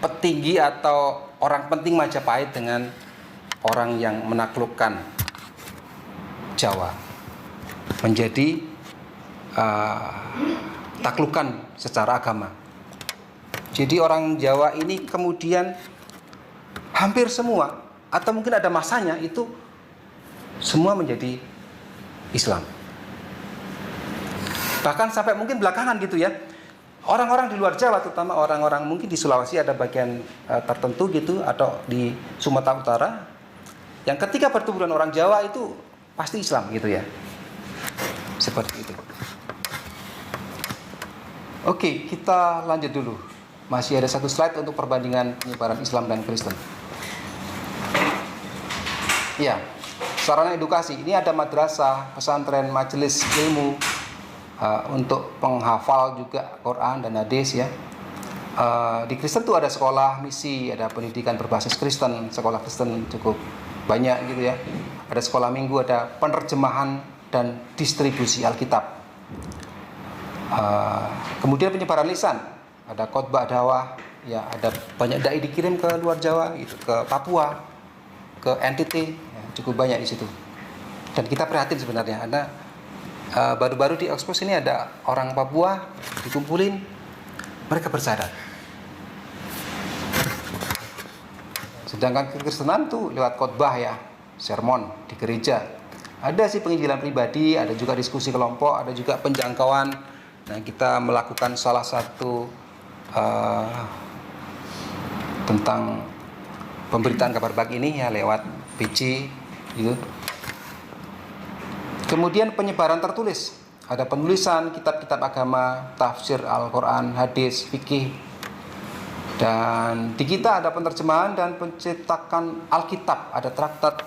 petinggi atau orang penting Majapahit dengan orang yang menaklukkan Jawa menjadi taklukan secara agama. Jadi orang Jawa ini kemudian hampir semua atau mungkin ada masanya itu semua menjadi Islam. Bahkan sampai mungkin belakangan gitu ya. Orang-orang di luar Jawa, terutama orang-orang mungkin di Sulawesi ada bagian tertentu gitu, atau di Sumatera Utara, yang ketika bertemu dengan orang Jawa itu pasti Islam gitu ya. Seperti itu. Oke, kita lanjut dulu. Masih ada satu slide untuk perbandingan penyebaran Islam dan Kristen. Ya, sarana edukasi. Ini ada madrasah, pesantren, majelis ilmu, untuk penghafal juga Quran dan hadis ya. Di Kristen tuh ada sekolah misi, ada pendidikan berbasis Kristen, sekolah Kristen cukup banyak gitu ya. Ada sekolah minggu, ada penerjemahan dan distribusi Alkitab. Kemudian penyebaran lisan, ada khotbah dakwah, ya ada banyak dai dikirim ke luar Jawa, itu ke Papua, ke NTT, ya, cukup banyak di situ. Dan kita prihatin sebenarnya, karena baru-baru di ekspos ini ada orang Papua dikumpulin, mereka bersadar. Sedangkan kekristenan tuh lewat khotbah ya, sermon di gereja. Ada sih penginjilan pribadi, ada juga diskusi kelompok, ada juga penjangkauan. Nah, kita melakukan salah satu tentang pemberitaan kabar baik ini ya lewat PC gitu. Kemudian penyebaran tertulis, ada penulisan kitab-kitab agama, tafsir Al-Quran, hadis, fikih. Dan di kita ada penerjemahan dan pencetakan Alkitab, ada traktat.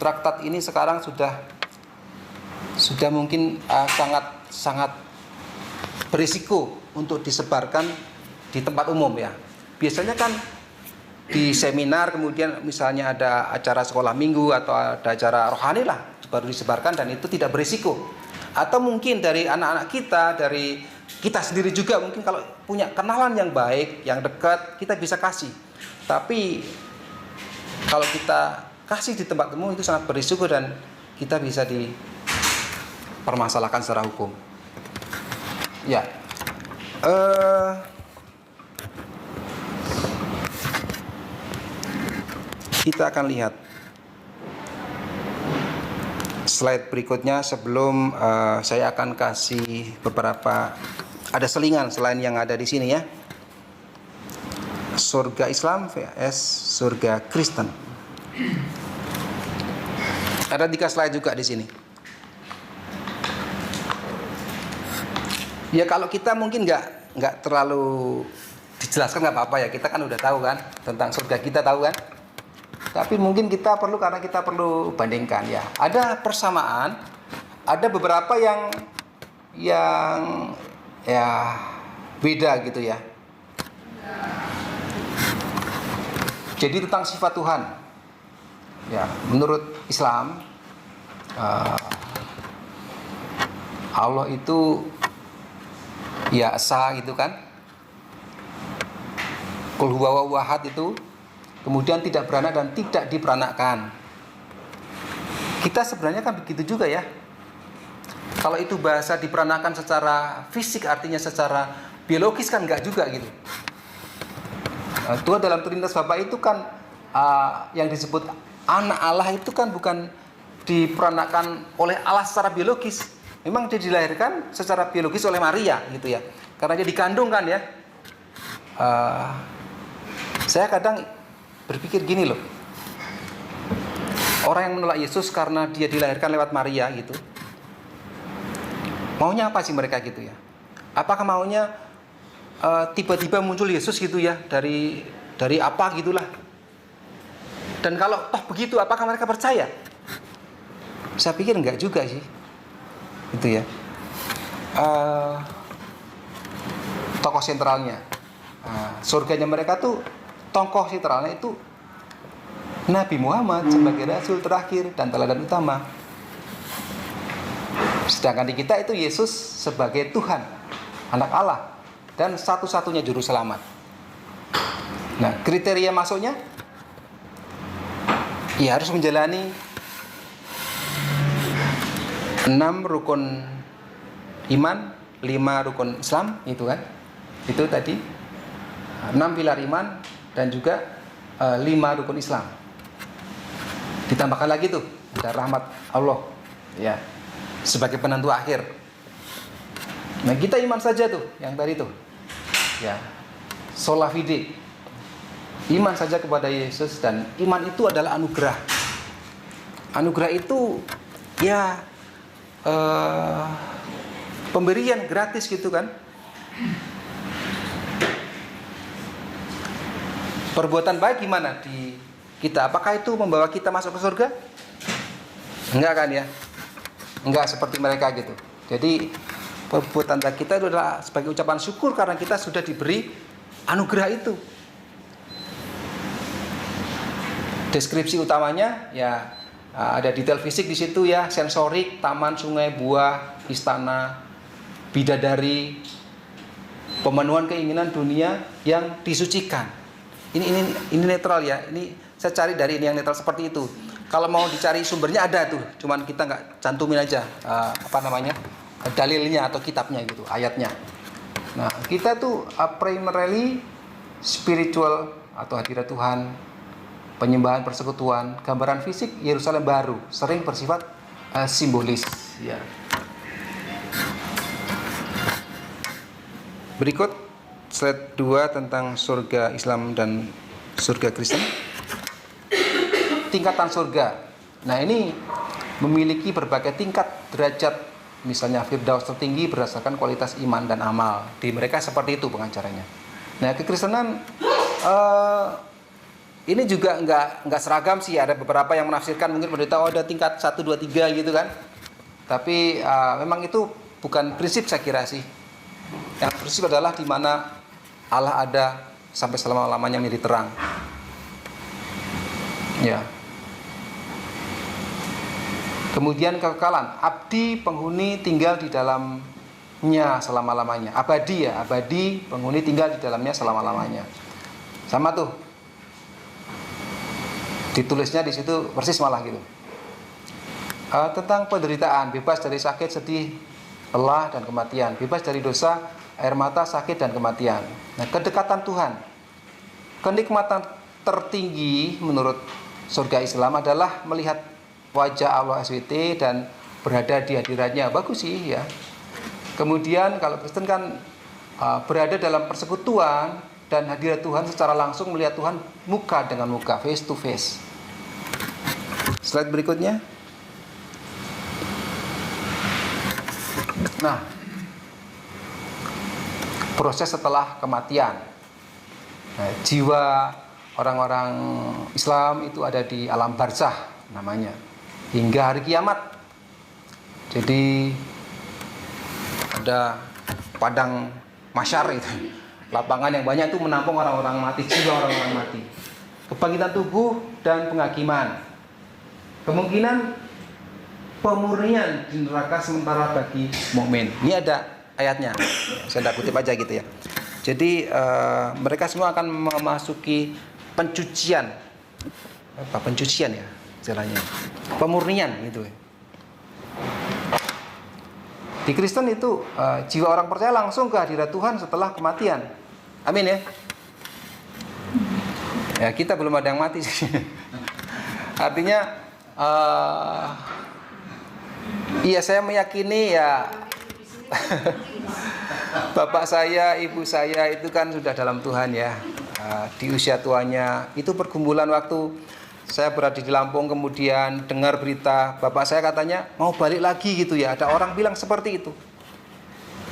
Traktat ini sekarang sudah mungkin sangat berisiko untuk disebarkan di tempat umum ya. Biasanya kan di seminar, kemudian misalnya ada acara sekolah minggu atau ada acara rohani lah, baru disebarkan dan itu tidak berisiko. Atau mungkin dari anak-anak kita, dari kita sendiri juga mungkin kalau punya kenalan yang baik, yang dekat, kita bisa kasih. Tapi kalau kita kasih di tempat umum itu sangat berisiko dan kita bisa dipermasalahkan secara hukum. Ya, kita akan lihat slide berikutnya sebelum saya akan kasih beberapa, ada selingan selain yang ada di sini ya. Surga Islam vs surga Kristen. Ada 3 slide juga di sini. Ya kalau kita mungkin nggak terlalu dijelaskan nggak apa-apa ya, kita kan udah tahu kan tentang surga, kita tahu kan. Tapi mungkin kita perlu, karena kita perlu bandingkan ya. Ada persamaan, ada beberapa yang ya beda gitu ya. Jadi tentang sifat Tuhan. Ya, menurut Islam Allah itu ya esa gitu kan. Qul huwa wahad itu, kemudian tidak beranak dan tidak diperanakkan. Kita sebenarnya kan begitu juga ya. Kalau itu bahasa diperanakkan secara fisik, artinya secara biologis kan enggak juga gitu. Tuhan dalam Trinitas Bapa itu kan yang disebut anak Allah itu kan bukan diperanakkan oleh Allah secara biologis. Memang dia dilahirkan secara biologis oleh Maria gitu ya. Karena dia dikandung kan ya. Saya kadang berpikir gini loh. Orang yang menolak Yesus karena dia dilahirkan lewat Maria gitu. Maunya apa sih mereka gitu ya? Apakah maunya tiba-tiba muncul Yesus gitu ya, dari apa gitulah, Dan kalau toh begitu, apakah mereka percaya? Saya pikir enggak juga sih. Itu ya. Tokoh sentralnya, surganya mereka tuh, tokoh sentralnya itu Nabi Muhammad sebagai Rasul terakhir dan teladan utama. Sedangkan di kita itu Yesus sebagai Tuhan, anak Allah, dan satu-satunya juru selamat. Nah, kriteria masuknya, ya harus menjalani 6 rukun iman, 5 rukun Islam, itu kan. Itu tadi 6 pilar iman dan juga 5 rukun Islam. Ditambahkan lagi tuh ada rahmat Allah, ya, sebagai penentu akhir. Nah, kita iman saja tuh yang tadi tuh, ya, sola fide, iman saja kepada Yesus, dan iman itu adalah anugerah. Anugerah itu ya pemberian gratis gitu kan. Perbuatan baik gimana di kita? Apakah itu membawa kita masuk ke surga? Enggak kan ya? Enggak seperti mereka gitu. Jadi perbuatan baik kita itu adalah sebagai ucapan syukur karena kita sudah diberi anugerah itu. Deskripsi utamanya ya ada detail fisik di situ ya, sensorik, taman, sungai, buah, istana, bidadari, pemenuhan keinginan dunia yang disucikan. Ini netral ya. Ini saya cari dari ini yang netral seperti itu. Kalau mau dicari sumbernya ada tuh, cuman kita nggak cantumin aja dalilnya atau kitabnya gitu, ayatnya. Nah, kita tuh primarily spiritual atau hadirat Tuhan, penyembahan persekutuan, gambaran fisik Yerusalem baru, sering bersifat simbolis. Ya. Berikut slide 2 tentang surga Islam dan surga Kristen. Tingkatan surga. Nah, ini memiliki berbagai tingkat derajat. Misalnya Firdaus tertinggi berdasarkan kualitas iman dan amal. Di mereka seperti itu pengacaranya. Nah, kekristenan ini juga enggak seragam sih. Ada beberapa yang menafsirkan mungkin pendeta ada tingkat 1, 2, 3 gitu kan. Tapi memang itu bukan prinsip saya kira sih. Yang prinsip adalah di mana Allah ada sampai selama-lamanya menjadi terang. Ya. Kemudian kekekalan, abdi penghuni tinggal di dalamnya selama-lamanya. Abadi ya, abadi penghuni tinggal di dalamnya selama-lamanya. Sama tuh. Ditulisnya di situ persis malah gitu. Tentang penderitaan, bebas dari sakit, sedih, lelah dan kematian, bebas dari dosa, air mata, sakit dan kematian. Nah, kedekatan Tuhan. Kenikmatan tertinggi menurut surga Islam adalah melihat wajah Allah SWT dan berada di hadiratnya. Bagus sih ya. Kemudian kalau Kristen kan berada dalam persekutuan dan hadirat Tuhan secara langsung, melihat Tuhan muka dengan muka, face to face. Slide berikutnya. Nah, proses setelah kematian. Nah, jiwa orang-orang Islam itu ada di alam barzah namanya, hingga hari kiamat. Jadi ada padang mahsyar itu, lapangan yang banyak itu menampung orang-orang mati, jiwa orang-orang mati. Kebangkitan tubuh dan penghakiman. Kemungkinan pemurnian di neraka sementara bagi mukmin. Ini ada ayatnya. Saya tidak kutip aja gitu ya. Jadi mereka semua akan memasuki pencucian. Apa pencucian ya istilahnya? Pemurnian gitu. Di Kristen itu jiwa orang percaya langsung ke hadirat Tuhan setelah kematian. Amin ya. Ya, kita belum ada yang mati sih. Artinya iya, saya meyakini ya bapak saya, ibu saya itu kan sudah dalam Tuhan ya. Di usia tuanya itu pergumulan waktu saya berada di Lampung, kemudian dengar berita bapak saya katanya mau balik lagi gitu ya. Ada orang bilang seperti itu.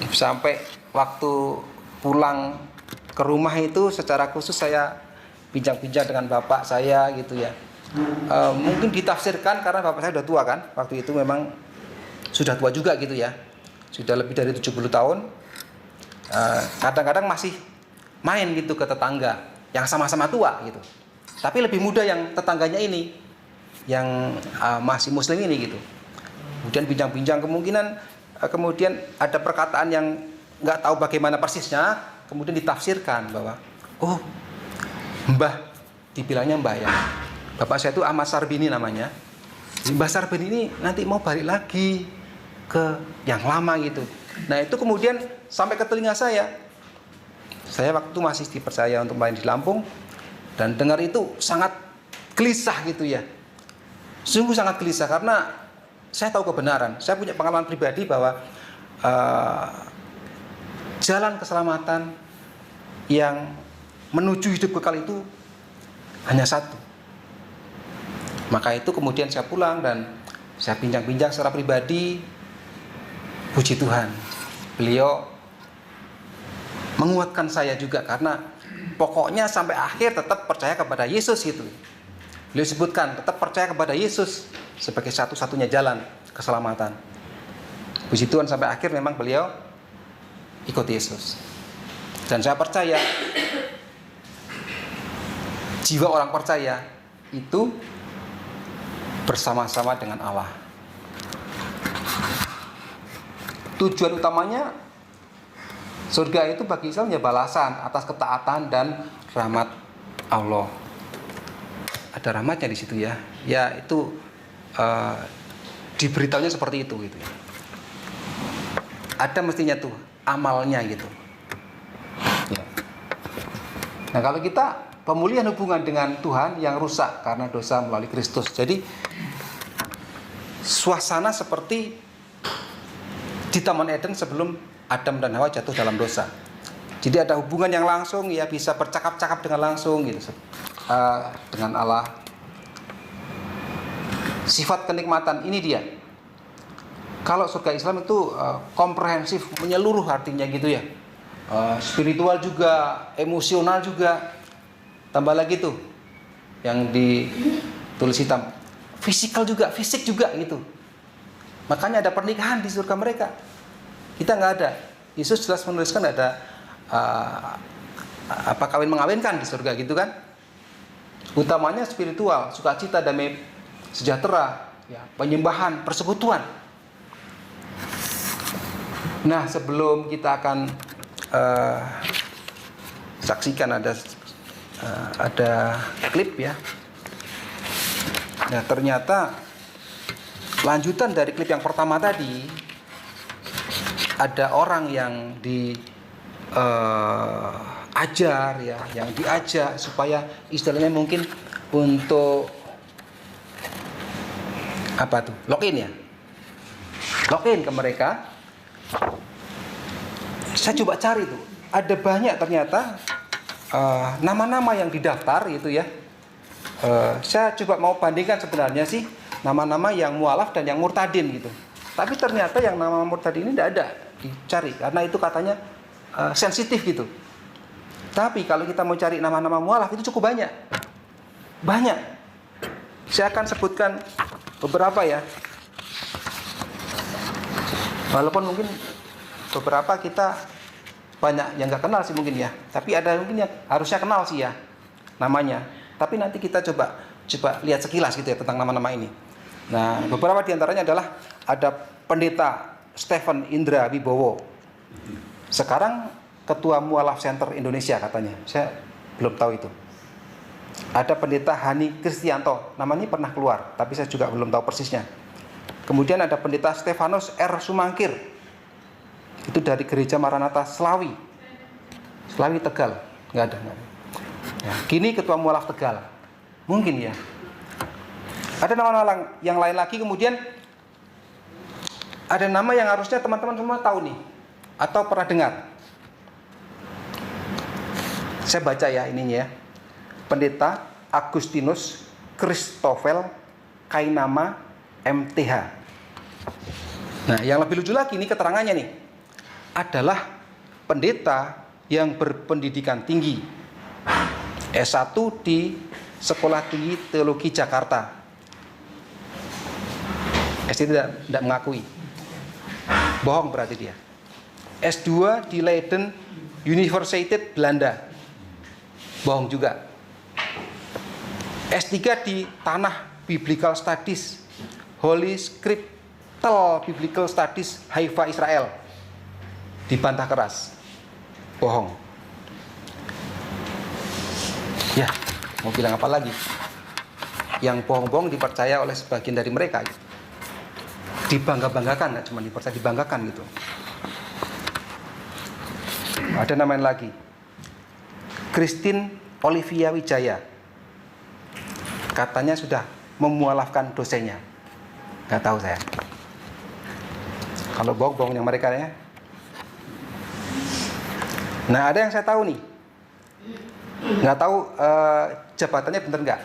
Sampai waktu pulang ke rumah itu secara khusus saya bincang-bincang dengan bapak saya gitu ya. mungkin ditafsirkan karena bapak saya sudah tua kan, waktu itu memang sudah tua juga gitu ya, sudah lebih dari 70 tahun. Kadang-kadang masih main gitu ke tetangga yang sama-sama tua gitu, tapi lebih muda yang tetangganya ini yang masih muslim ini gitu. Kemudian bincang-bincang, kemudian ada perkataan yang nggak tahu bagaimana persisnya, kemudian ditafsirkan bahwa oh mbah, dibilangnya mbah ya, bapak saya itu Ahmad Sarbini namanya. Mbah Sarbini ini nanti mau balik lagi ke yang lama gitu. Nah itu kemudian sampai ke telinga saya. Saya waktu itu masih dipercaya untuk main di Lampung, dan dengar itu sangat gelisah gitu ya. Sungguh sangat gelisah karena saya tahu kebenaran. Saya punya pengalaman pribadi bahwa jalan keselamatan yang menuju hidup kekal itu hanya satu. Maka itu kemudian saya pulang dan saya bincang-bincang secara pribadi. Puji Tuhan, beliau menguatkan saya juga karena pokoknya sampai akhir tetap percaya kepada Yesus itu. Beliau sebutkan tetap percaya kepada Yesus sebagai satu-satunya jalan keselamatan. Puji Tuhan sampai akhir memang beliau ikut Yesus. Dan saya percaya jiwa orang percaya itu bersama-sama dengan Allah. Tujuan utamanya surga itu bagi Islam ya balasan atas ketaatan dan rahmat Allah. Ada rahmatnya di situ ya. Ya itu diberitahunya seperti itu gitu. Ada mestinya tuh amalnya gitu. Ya. Nah kalau kita pemulihan hubungan dengan Tuhan yang rusak karena dosa melalui Kristus. Jadi suasana seperti di Taman Eden sebelum Adam dan Hawa jatuh dalam dosa. Jadi ada hubungan yang langsung, ya bisa bercakap-cakap dengan langsung gitu dengan Allah. Sifat kenikmatan ini dia. Kalau surga Islam itu komprehensif, menyeluruh artinya gitu ya. Spiritual juga, emosional juga. Tambah lagi tuh yang ditulis hitam. Fisikal juga, fisik juga gitu. Makanya ada pernikahan di surga mereka. Kita nggak ada. Yesus jelas menuliskan ada kawin mengawinkan di surga gitu kan. Utamanya spiritual, sukacita, damai, sejahtera, ya, penyembahan, persekutuan. Nah sebelum kita akan saksikan ada klip ya. Nah ternyata lanjutan dari klip yang pertama tadi, ada orang yang diajar ya, yang diajak supaya istilahnya mungkin untuk apa tuh? Login ya. Login ke mereka. Saya coba cari tuh. Ada banyak ternyata nama-nama yang didaftar gitu ya. Saya coba mau bandingkan sebenarnya sih nama-nama yang mualaf dan yang murtadin gitu. Tapi ternyata yang nama murtadin ini tidak ada dicari karena itu katanya sensitif gitu. Tapi kalau kita mau cari nama-nama mualaf itu cukup banyak. Banyak. Saya akan sebutkan beberapa ya. Walaupun mungkin beberapa kita banyak yang nggak kenal sih mungkin ya. Tapi ada mungkin yang harusnya kenal sih ya namanya. Tapi nanti kita coba lihat sekilas gitu ya tentang nama-nama ini. Nah, beberapa diantaranya adalah ada Pendeta Stephen Indra Wibowo. Sekarang Ketua Mualaf Center Indonesia katanya. Saya belum tahu itu. Ada Pendeta Hani Kristianto. Nama ini pernah keluar, tapi saya juga belum tahu persisnya. Kemudian ada Pendeta Stefanus R. Sumangkir. Itu dari Gereja Maranatha Slawi Tegal. Nggak ada. Ya, kini Ketua Mualaf Tegal. Mungkin ya. Ada nama-nama yang lain lagi. Kemudian ada nama yang harusnya teman-teman semua tahu nih atau pernah dengar. Saya baca ya ininya ya. Pendeta Agustinus Christoffel Kainama MTH. Nah, yang lebih lucu lagi nih keterangannya nih. Adalah pendeta yang berpendidikan tinggi. S1 di Sekolah Tinggi Teologi Jakarta. S3 tidak mengakui. Bohong berarti dia. S2 di Leiden Universiteit Belanda. Bohong juga. S3 di Tanah Biblical Studies Holy Scriptal Biblical Studies Haifa Israel. Dibantah keras. Bohong. Ya, mau bilang apa lagi? Yang bohong-bohong dipercaya oleh sebagian dari mereka. Dibangga-banggakan, nggak cuma dipercaya, dibanggakan gitu. Ada nama lagi, Christine Olivia Wijaya, katanya sudah memualafkan dosennya. Nggak tahu saya. Kalau bohong-bohong yang mereka ya. Nah, ada yang saya tahu nih, nggak tahu jabatannya bener nggak?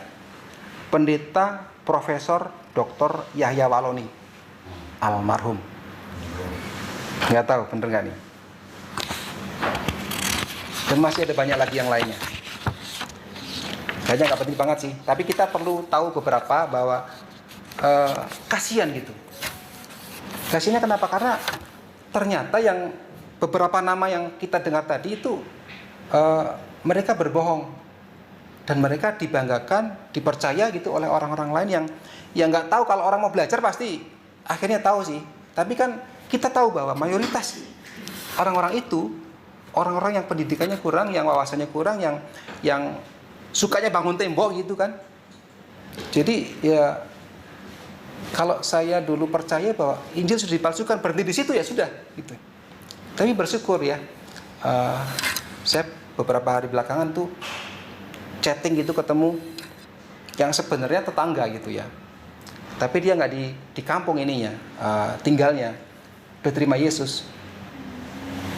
Pendeta Profesor Dr. Yahya Waloni, almarhum. Nggak tahu bener nggak nih? Dan masih ada banyak lagi yang lainnya. Kayaknya nggak penting banget sih. Tapi kita perlu tahu beberapa bahwa kasihan gitu. Kasihannya kenapa? Karena ternyata yang beberapa nama yang kita dengar tadi itu mereka berbohong dan mereka dibanggakan, dipercaya gitu oleh orang-orang lain yang nggak tahu. Kalau orang mau belajar pasti akhirnya tahu sih. Tapi kan kita tahu bahwa mayoritas orang-orang itu orang-orang yang pendidikannya kurang, yang wawasannya kurang, yang sukanya bangun tembok gitu kan. Jadi ya kalau saya dulu percaya bahwa Injil sudah dipalsukan, berhenti di situ ya sudah gitu. Tapi bersyukur ya, saya beberapa hari belakangan tuh chatting gitu ketemu yang sebenarnya tetangga gitu ya. Tapi dia nggak di kampung ininya, tinggalnya udah terima Yesus.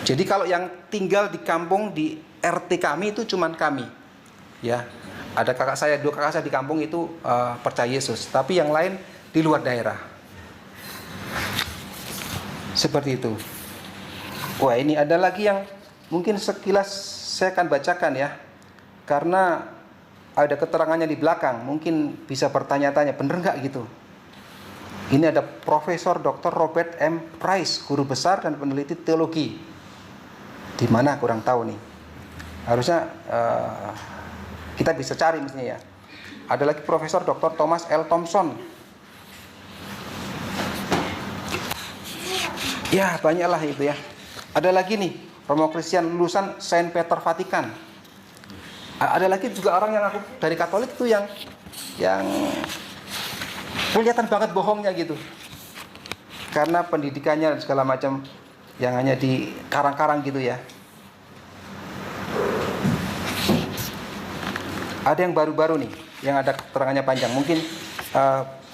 Jadi kalau yang tinggal di kampung di RT kami itu cuman kami, ya. Ada kakak saya, 2 kakak saya di kampung itu percaya Yesus. Tapi yang lain di luar daerah. Seperti itu. Wah, ini ada lagi yang mungkin sekilas saya akan bacakan ya. Karena ada keterangannya di belakang, mungkin bisa bertanya-tanya, bener nggak gitu? Ini ada Profesor Dr. Robert M. Price, guru besar dan peneliti teologi. Di mana kurang tahu nih. Harusnya kita bisa cari misalnya ya. Ada lagi Profesor Dr. Thomas L. Thompson. Ya, banyaklah itu ya. Ada lagi nih, Romo Christian lulusan Saint Peter Vatikan. Ada lagi juga orang yang aku dari Katolik itu yang kelihatan banget bohongnya gitu. Karena pendidikannya dan segala macam yang hanya di karang-karang gitu ya. Ada yang baru-baru nih, yang ada keterangannya panjang. Mungkin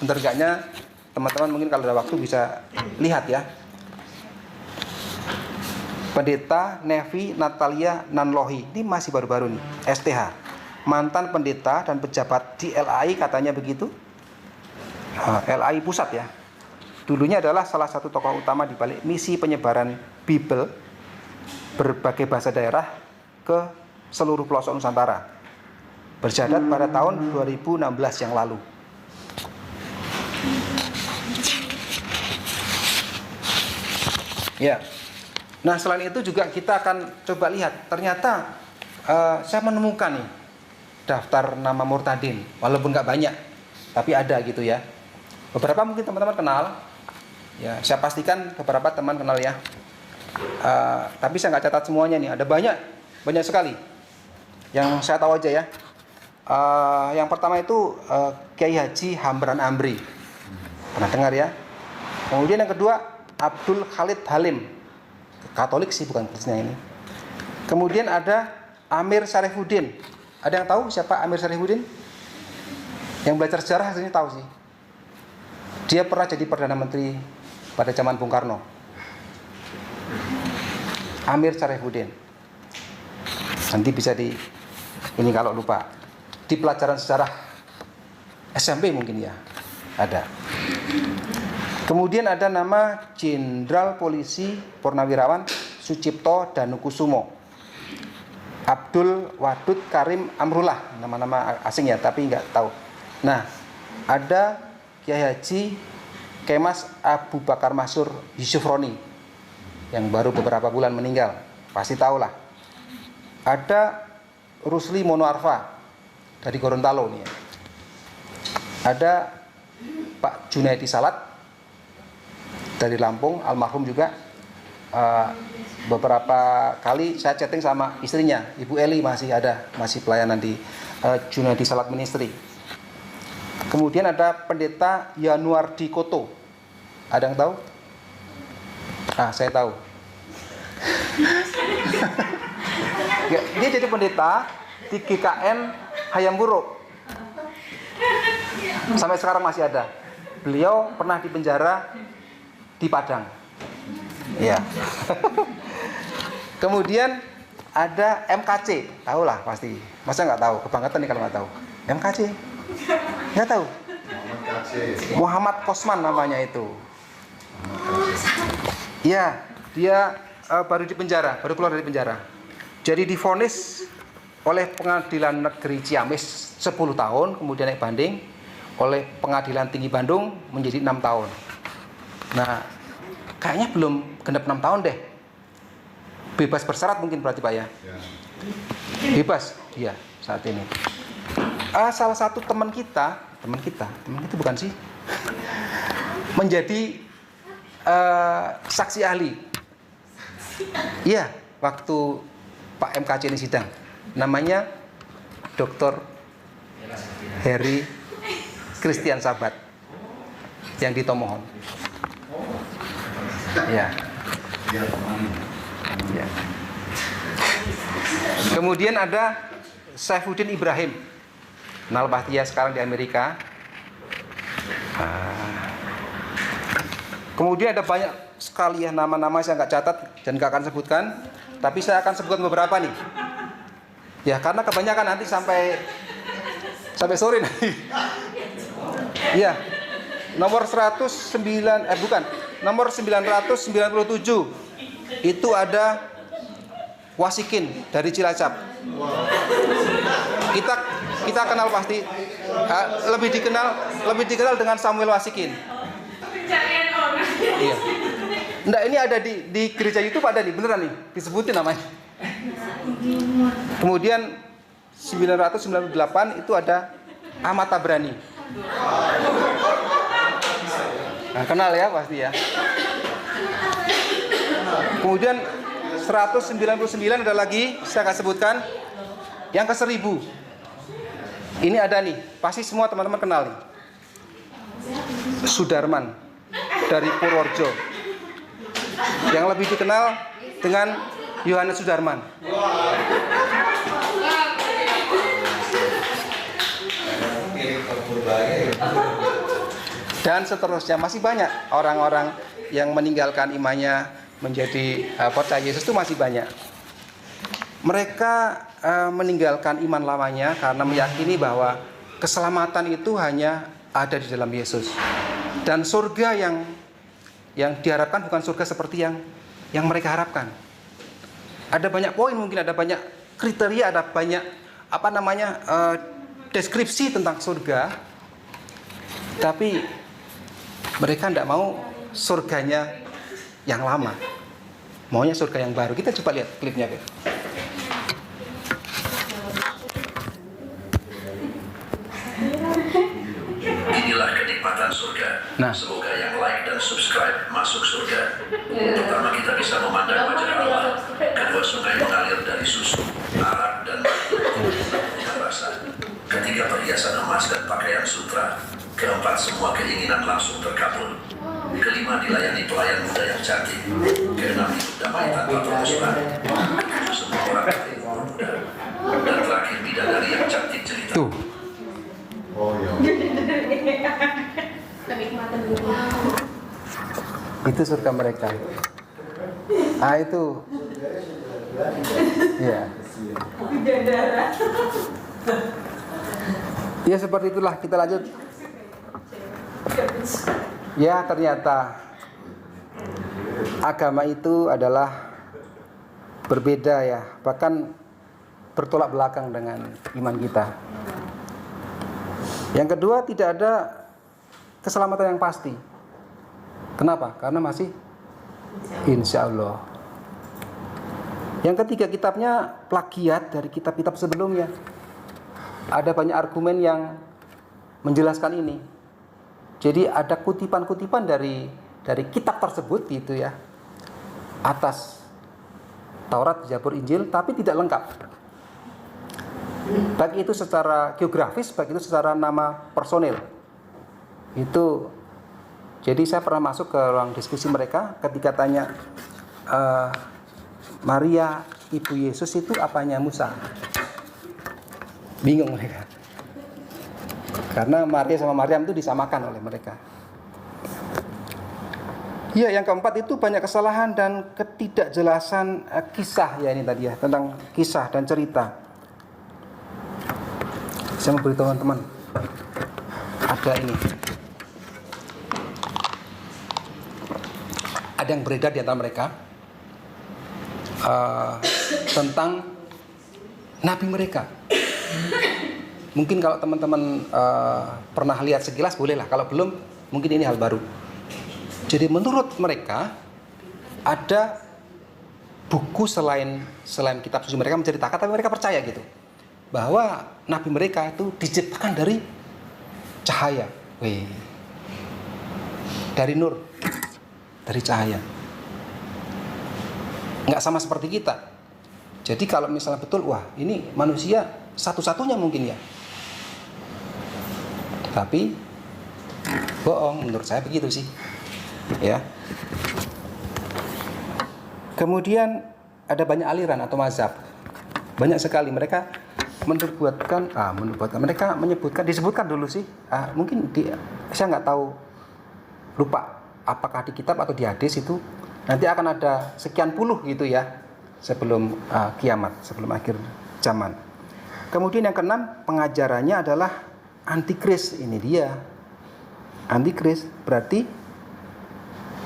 bentar gaknya teman-teman mungkin kalau ada waktu bisa lihat ya. Pendeta Nevi Natalia Nanlohi, ini masih baru-baru nih, STH, mantan pendeta dan pejabat di LAI katanya begitu. LAI pusat ya. Dulunya adalah salah satu tokoh utama di balik misi penyebaran Bible berbagai bahasa daerah ke seluruh pelosok Nusantara. Berjadat pada tahun 2016 yang lalu. Ya. Nah, selain itu juga kita akan coba lihat. Ternyata saya menemukan nih daftar nama murtadin, walaupun nggak banyak, tapi ada gitu ya. Beberapa mungkin teman-teman kenal. Ya, saya pastikan beberapa teman kenal ya. Tapi saya nggak catat semuanya nih. Ada banyak sekali. Yang saya tahu aja ya. Yang pertama itu Kiai Haji Hamran Amri. Pernah dengar ya? Kemudian yang kedua Abdul Khalid Halim. Katolik sih, bukan Kristen ini. Kemudian ada Amir Syarifuddin. Ada yang tahu siapa Amir Syarifuddin? Yang belajar sejarah hasilnya tahu sih. Dia pernah jadi Perdana Menteri pada zaman Bung Karno. Amir Syarifuddin. Nanti bisa ini kalau lupa. Di pelajaran sejarah SMP mungkin ya. Ada. Kemudian ada nama Jenderal Polisi Purnawirawan Sucipto Danukusumo. Abdul Wadud Karim Amrullah, nama-nama asing ya, tapi nggak tahu. Nah, ada Kiai Haji Kemas Abu Bakar Masyur Yusufroni yang baru beberapa bulan meninggal, pasti tahu lah. Ada Rusli Monoarfa dari Gorontalo nih ya. Ada Pak Junaidi Salat dari Lampung, almarhum juga. Beberapa kali saya chatting sama istrinya, Ibu Eli, masih pelayanan di Junaidi Salat Ministry. Kemudian ada Pendeta Yanuardi Koto. Ada yang tahu? Saya tahu. Dia jadi pendeta di GKN Hayam Buruk. Sampai sekarang masih ada. Beliau pernah dipenjara di Padang. Ya. Kemudian ada MKC, tahu lah pasti. Masa nggak tahu? Kebangetan nih kalau nggak tahu. MKC, nggak tahu. Muhammad Kosman namanya itu. Ya, dia baru keluar dari penjara. Jadi divonis oleh Pengadilan Negeri Ciamis 10 tahun, kemudian naik banding oleh Pengadilan Tinggi Bandung menjadi 6 tahun. Nah, kayaknya belum genap 6 tahun deh. Bebas bersyarat mungkin berarti Pak ya? Bebas dia saat ini. Salah satu teman kita bukan sih, menjadi saksi ahli. Iya, waktu Pak MKC ini sidang. Namanya Dr. Heri Christian Sabat yang di Tomohon. Ya. Ya. Kemudian ada Saifuddin Ibrahim, Nalbahtia sekarang di Amerika. Kemudian ada banyak sekali ya nama-nama, saya nggak catat dan nggak akan sebutkan, tapi saya akan sebutkan beberapa nih. Ya, karena kebanyakan nanti sampai sore nanti. Iya. Nomor 997 itu ada Wasikin dari Cilacap. Kita kenal pasti. Lebih dikenal dengan Samuel Wasikin. Iya. Nggak, ini ada di gereja YouTube, ada nih, beneran nih, disebutin namanya. Kemudian 998 itu ada Ahmad Tabrani. Nah, kenal ya pasti ya. Kemudian 199 ada lagi, saya akan sebutkan yang ke-1000. Ini ada nih, pasti semua teman-teman kenal nih. Sudarman dari Purworejo, yang lebih dikenal dengan Yohanes Sudarman. Dan seterusnya, masih banyak orang-orang yang meninggalkan imannya menjadi percaya Yesus itu masih banyak. Mereka meninggalkan iman lamanya karena meyakini bahwa keselamatan itu hanya ada di dalam Yesus. Dan surga yang diharapkan bukan surga seperti yang mereka harapkan. Ada banyak poin, mungkin ada banyak kriteria, ada banyak deskripsi tentang surga. Tapi mereka tidak mau surganya yang lama, maunya surga yang baru. Kita coba lihat klipnya. Inilah kenikmatan surga. Nah. Semoga yang like dan subscribe masuk surga. Pertama, kita bisa memandang wajah Allah. Kedua, sungai mengalir dari susu, arak dan batu yang basah. Ketiga, perhiasan emas dan pakaian sutra. Keempat, semua keinginan langsung terkabul. Kelima, dilayani pelayan muda yang cantik. Keenam, hidup damai tanpa permusuhan. Ketujuh, semua orang cantik muda. Dan terakhir, bidadari yang cantik cerita. Tuh. Itu surga mereka. Itu. Ya. Ya, seperti itulah. Kita lanjut. Ya, ternyata agama itu adalah berbeda ya. Bahkan bertolak belakang dengan iman kita. Yang kedua, tidak ada keselamatan yang pasti. Kenapa? Karena masih insya Allah. Yang ketiga, kitabnya plagiat dari kitab-kitab sebelumnya. Ada banyak argumen yang menjelaskan ini. Jadi ada kutipan-kutipan dari kitab tersebut gitu ya, atas Taurat, Zabur, Injil, tapi tidak lengkap. Baik itu secara geografis, baik itu secara nama personil. Itu, jadi saya pernah masuk ke ruang diskusi mereka ketika tanya, Maria ibu Yesus itu apanya Musa? Bingung mereka. Karena Maria sama Maryam itu disamakan oleh mereka. Ya, yang keempat itu banyak kesalahan dan ketidakjelasan kisah ya, ini tadi ya, tentang kisah dan cerita. Saya mau beritahu teman-teman, ada ini. Ada yang beredar di antara mereka tentang nabi mereka. Mungkin kalau teman-teman pernah lihat sekilas bolehlah, kalau belum mungkin ini hal baru. Jadi menurut mereka ada buku selain kitab suci mereka menceritakan, tapi mereka percaya gitu bahwa nabi mereka itu diciptakan dari cahaya, dari nur, dari cahaya. Nggak sama seperti kita. Jadi kalau misalnya betul, wah ini manusia satu-satunya mungkin ya. Tapi bohong, menurut saya begitu sih. Ya. Kemudian ada banyak aliran atau mazhab. Banyak sekali mereka mereka menyebutkan, disebutkan dulu sih. Mungkin saya nggak tahu, lupa apakah di kitab atau di hadis itu nanti akan ada sekian puluh gitu ya sebelum kiamat, sebelum akhir zaman. Kemudian yang keenam, pengajarannya adalah antikris. Ini dia antikris, berarti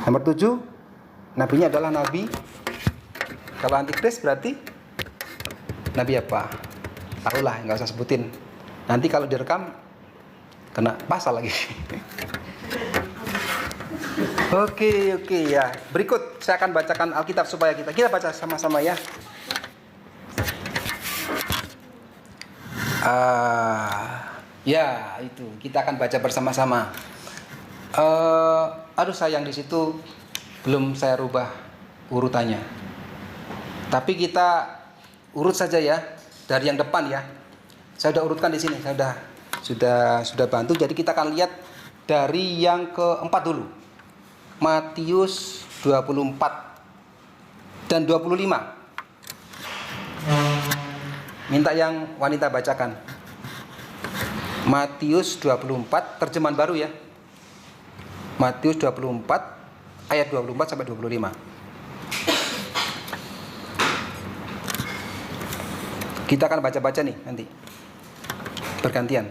nomor 7, nabinya adalah nabi. Kalau antikris berarti nabi apa? Tahulah, nggak usah sebutin. Nanti kalau direkam kena pasal lagi. Oke ya. Berikut saya akan bacakan Alkitab supaya kita baca sama-sama ya. Ya itu kita akan baca bersama-sama. Aduh sayang di situ belum saya rubah urutannya. Tapi kita urut saja ya dari yang depan ya. Saya sudah urutkan di sini. Saya sudah bantu. Jadi kita akan lihat dari yang keempat dulu. Matius 24 dan 25. Minta yang wanita bacakan. Matius 24 terjemahan baru ya. Matius 24 ayat 24 sampai 25. Kita akan baca-baca nih nanti. Bergantian.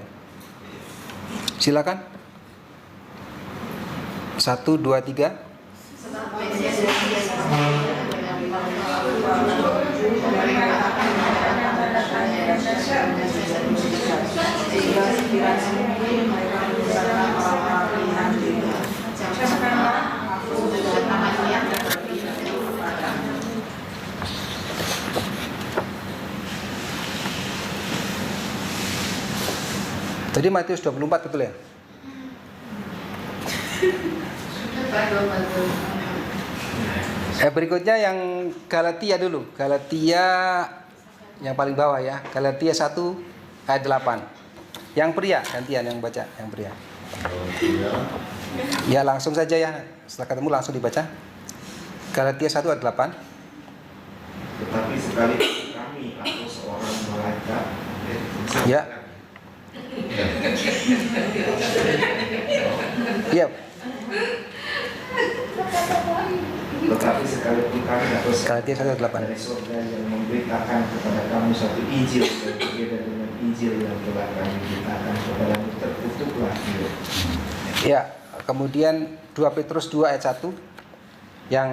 Silakan. 1, 2, 3. Jadi Matius 24 betul ya? Berikutnya yang Galatia dulu. Galatia yang paling bawah ya. Galatia 1 ayat 8. Yang pria gantian yang baca, yang pria. Ya langsung saja ya. Setelah ketemu langsung dibaca. Galatia 1 ayat 8. Tetapi sekali kami atau seorang malaikat Ya. Iya. Tetapi sekalipun kami atau Galatia 1 ayat 8. dari surga yang memberitakan kepada kamu satu Injil yang berbeda dengan Injil yang telah kami beritakan kepadamu, tertutuklah dia. Ya, kemudian 2 Petrus 2 ayat 1. Yang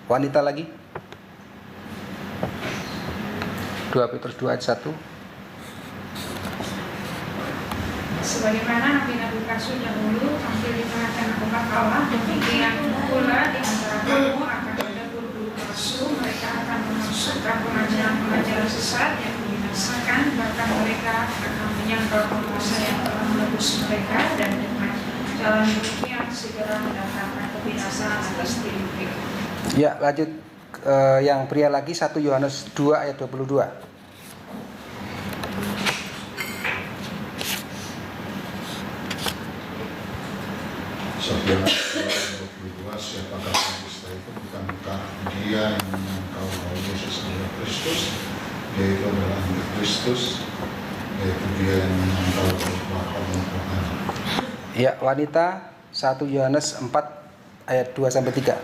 wanita lagi. 2 2 Petrus 2 ayat 1. Sebagaimana nabi-nabi palsu dahulu tampil di tengah-tengah umat Allah, demikian pula di antara kamu akan ada guru-guru palsu. Mereka akan memasukkan pengajaran-pengajaran sesat yang membinasakan, bahkan mereka akan menyangkal penguasa yang telah menebus mereka, dan dengan jalan demikian segera mendatangkan kebinasaan atas diri mereka. Ya, lanjut yang pria lagi 1 Yohanes 2 ayat 22. Sabda 22, siapakah pendusta itu? Bukankah dia yang menyangkal bahwa Yesus adalah Kristus, yaitu adalah Antikristus, yaitu dia yang menyangkal bahwa Bapa dan Tuhan. Ya, wanita 1 Yohanes 4 ayat 2 sampai 3.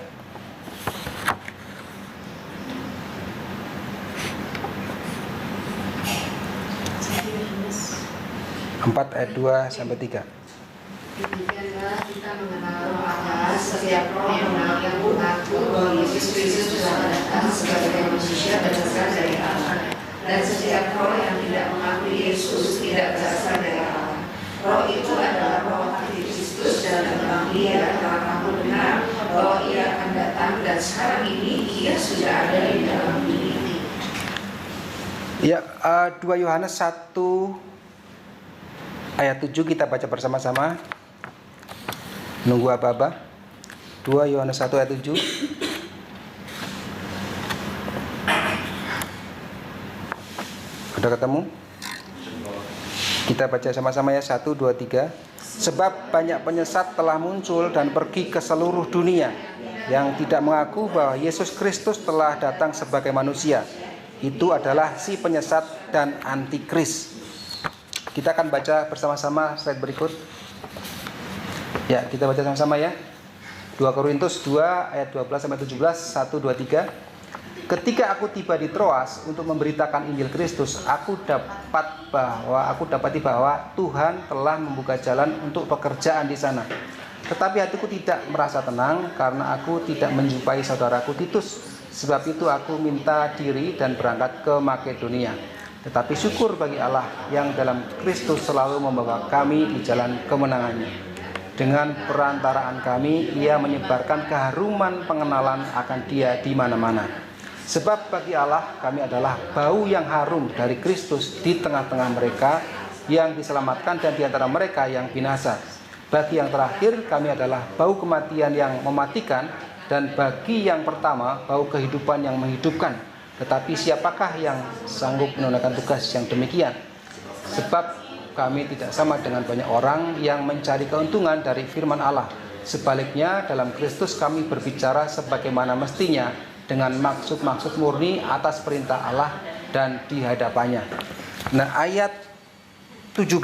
4 ayat 2 sampai 3. Demikianlah kita mengenal roh Allah. Setiap roh yang mengaku bahwa Yesus Kristus telah datang sebagai manusia berasal dari Allah, dan setiap roh yang tidak mengakui Yesus tidak berasal dari Allah. Roh itu adalah roh Antikristus, dan tentang dia telah kamu benar bahwa ia akan datang, dan sekarang ini ia sudah ada di dalam dunia. Ya, 2 Yohanes 1 ayat 7 kita baca bersama-sama. Nunggu apa-apa. 2 Yohanes 1 ayat 7. Sudah ketemu? Kita baca sama-sama ya, 1, 2, 3. Sebab banyak penyesat telah muncul dan pergi ke seluruh dunia, yang tidak mengaku bahwa Yesus Kristus telah datang sebagai manusia. Itu adalah si penyesat dan antikris. Kita akan baca bersama-sama slide berikut. Ya, kita baca sama-sama ya. 2 Korintus 2 ayat 12 sampai 17. 1, 2, 3. Ketika aku tiba di Troas untuk memberitakan Injil Kristus, aku dapati bahwa Tuhan telah membuka jalan untuk pekerjaan di sana. Tetapi hatiku tidak merasa tenang karena aku tidak menjumpai saudaraku Titus. Sebab itu aku minta diri dan berangkat ke Makedonia. Tetapi syukur bagi Allah yang dalam Kristus selalu membawa kami di jalan kemenangannya. Dengan perantaraan kami, ia menyebarkan keharuman pengenalan akan dia di mana-mana. Sebab bagi Allah kami adalah bau yang harum dari Kristus di tengah-tengah mereka yang diselamatkan dan di antara mereka yang binasa. Bagi yang terakhir kami adalah bau kematian yang mematikan, dan bagi yang pertama bau kehidupan yang menghidupkan. Tetapi siapakah yang sanggup menunaikan tugas yang demikian? Sebab kami tidak sama dengan banyak orang yang mencari keuntungan dari firman Allah. Sebaliknya dalam Kristus kami berbicara sebagaimana mestinya, dengan maksud-maksud murni atas perintah Allah dan di hadapannya. Nah, ayat 17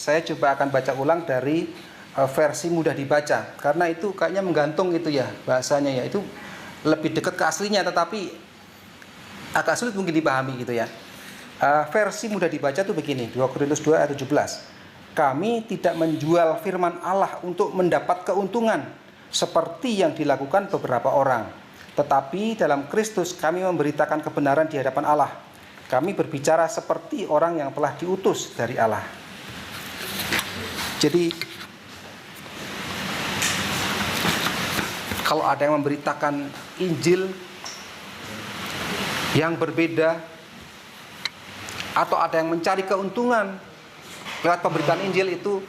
saya coba akan baca ulang dari versi mudah dibaca, karena itu kayaknya menggantung itu ya bahasanya ya, itu lebih dekat ke aslinya tetapi agak sulit mungkin dipahami gitu ya. Versi mudah dibaca itu begini, 2 Korintus 2 ayat 17. Kami tidak menjual firman Allah untuk mendapat keuntungan seperti yang dilakukan beberapa orang, tetapi dalam Kristus kami memberitakan kebenaran di hadapan Allah. Kami berbicara seperti orang yang telah diutus dari Allah. Jadi kalau ada yang memberitakan Injil yang berbeda, atau ada yang mencari keuntungan lewat pemberitaan Injil, itu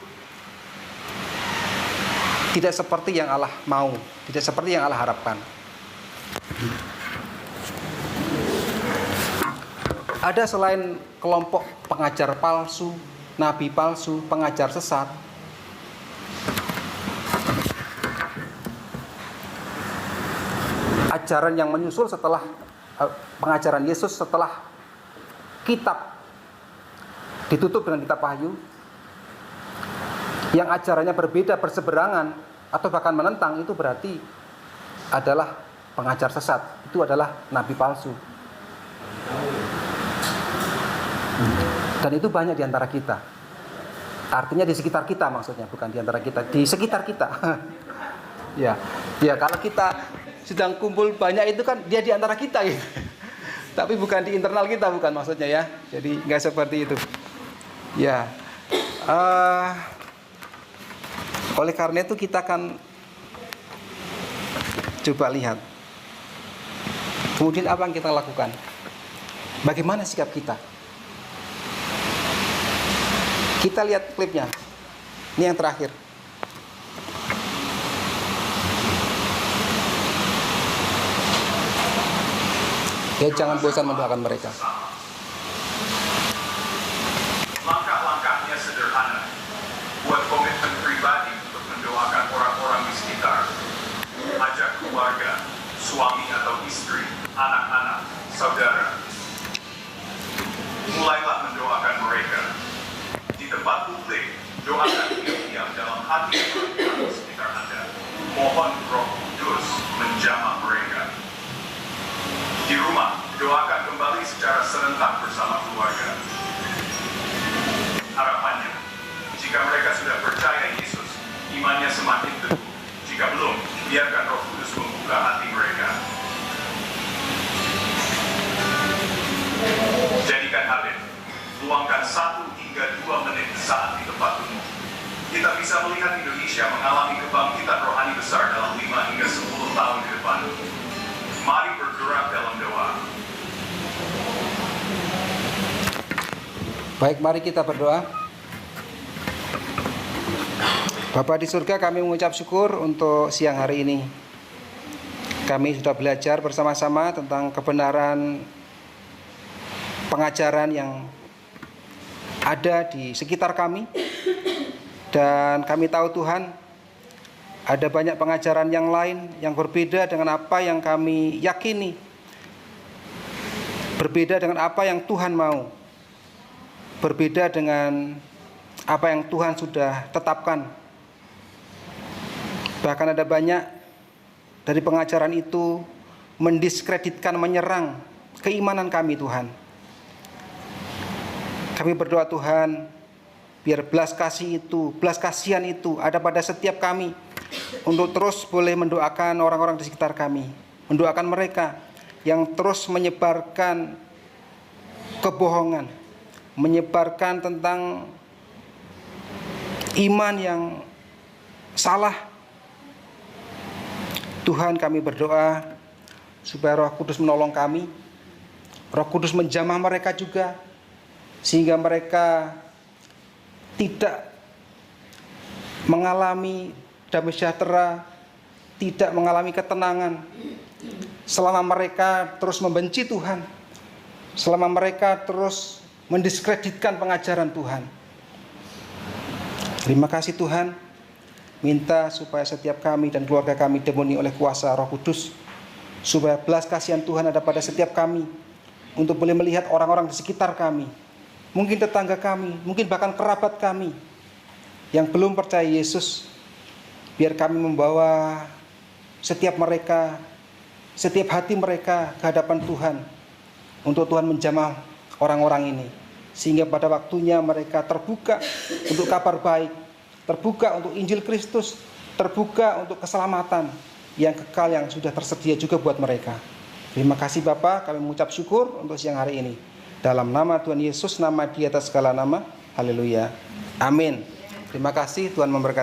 tidak seperti yang Allah mau, tidak seperti yang Allah harapkan. Ada selain kelompok pengajar palsu, nabi palsu, pengajar sesat, ajaran yang menyusul setelah pengajaran Yesus, setelah kitab ditutup dengan kitab Wahyu, yang ajarannya berbeda, berseberangan, atau bahkan menentang, itu berarti adalah pengajar sesat, itu adalah nabi palsu. Dan itu banyak di antara kita. Artinya di sekitar kita, maksudnya bukan di antara kita, di sekitar kita. Ya, kalau kita sedang kumpul banyak itu kan dia di antara kita gitu. Tapi bukan di internal kita, bukan maksudnya ya. Jadi nggak seperti itu. Ya. Oleh karena itu kita akan coba lihat. Kemudian apa yang kita lakukan? Bagaimana sikap kita? Kita lihat klipnya. Ini yang terakhir. Ya, jangan bosan mendoakan mereka. Langkah-langkahnya sederhana. Buat komitmen pribadi untuk mendoakan orang-orang di sekitar. Ajak keluarga, suami atau istri, anak-anak, saudara. Mulailah mendoakan mereka. Di tempat publik, doakan diam-diam dalam hati orang di sekitar Anda. Mohon Roh Kudus menjamah mereka. Di rumah, doakan kembali secara serentak bersama keluarga. Harapannya, jika mereka sudah percaya Yesus, imannya semakin teguh. Jika belum, biarkan Roh Kudus membuka hati mereka. Jadikan habit, luangkan 1 hingga 2 menit saat di tempat umum. Kita bisa melihat Indonesia mengalami kebangkitan rohani besar dalam 5 hingga 10 tahun ke depan. Mari bergerak dalam doa. Baik, mari kita berdoa. Bapa di surga, kami mengucap syukur untuk siang hari ini. Kami sudah belajar bersama-sama tentang kebenaran pengajaran yang ada di sekitar kami. Dan kami tahu Tuhan, ada banyak pengajaran yang lain yang berbeda dengan apa yang kami yakini. Berbeda dengan apa yang Tuhan mau. Berbeda dengan apa yang Tuhan sudah tetapkan. Bahkan ada banyak dari pengajaran itu mendiskreditkan, menyerang keimanan kami Tuhan. Kami berdoa Tuhan, biar belas kasihan itu ada pada setiap kami, untuk terus boleh mendoakan orang-orang di sekitar kami, mendoakan mereka yang terus menyebarkan kebohongan, menyebarkan tentang iman yang salah. Tuhan, kami berdoa supaya Roh Kudus menolong kami, Roh Kudus menjamah mereka juga, sehingga mereka tidak mengalami damai sejahtera, tidak mengalami ketenangan selama mereka terus membenci Tuhan, selama mereka terus mendiskreditkan pengajaran Tuhan. Terima kasih Tuhan. Minta supaya setiap kami dan keluarga kami dipenuhi oleh kuasa Roh Kudus, supaya belas kasihan Tuhan ada pada setiap kami, untuk boleh melihat orang-orang di sekitar kami, mungkin tetangga kami, mungkin bahkan kerabat kami yang belum percaya Yesus. Biar kami membawa setiap mereka, setiap hati mereka ke hadapan Tuhan, untuk Tuhan menjamah orang-orang ini, sehingga pada waktunya mereka terbuka untuk kabar baik, terbuka untuk Injil Kristus, terbuka untuk keselamatan yang kekal yang sudah tersedia juga buat mereka. Terima kasih Bapa, kami mengucap syukur untuk siang hari ini. Dalam nama Tuhan Yesus, nama di atas segala nama. Haleluya. Amin. Terima kasih, Tuhan memberkati.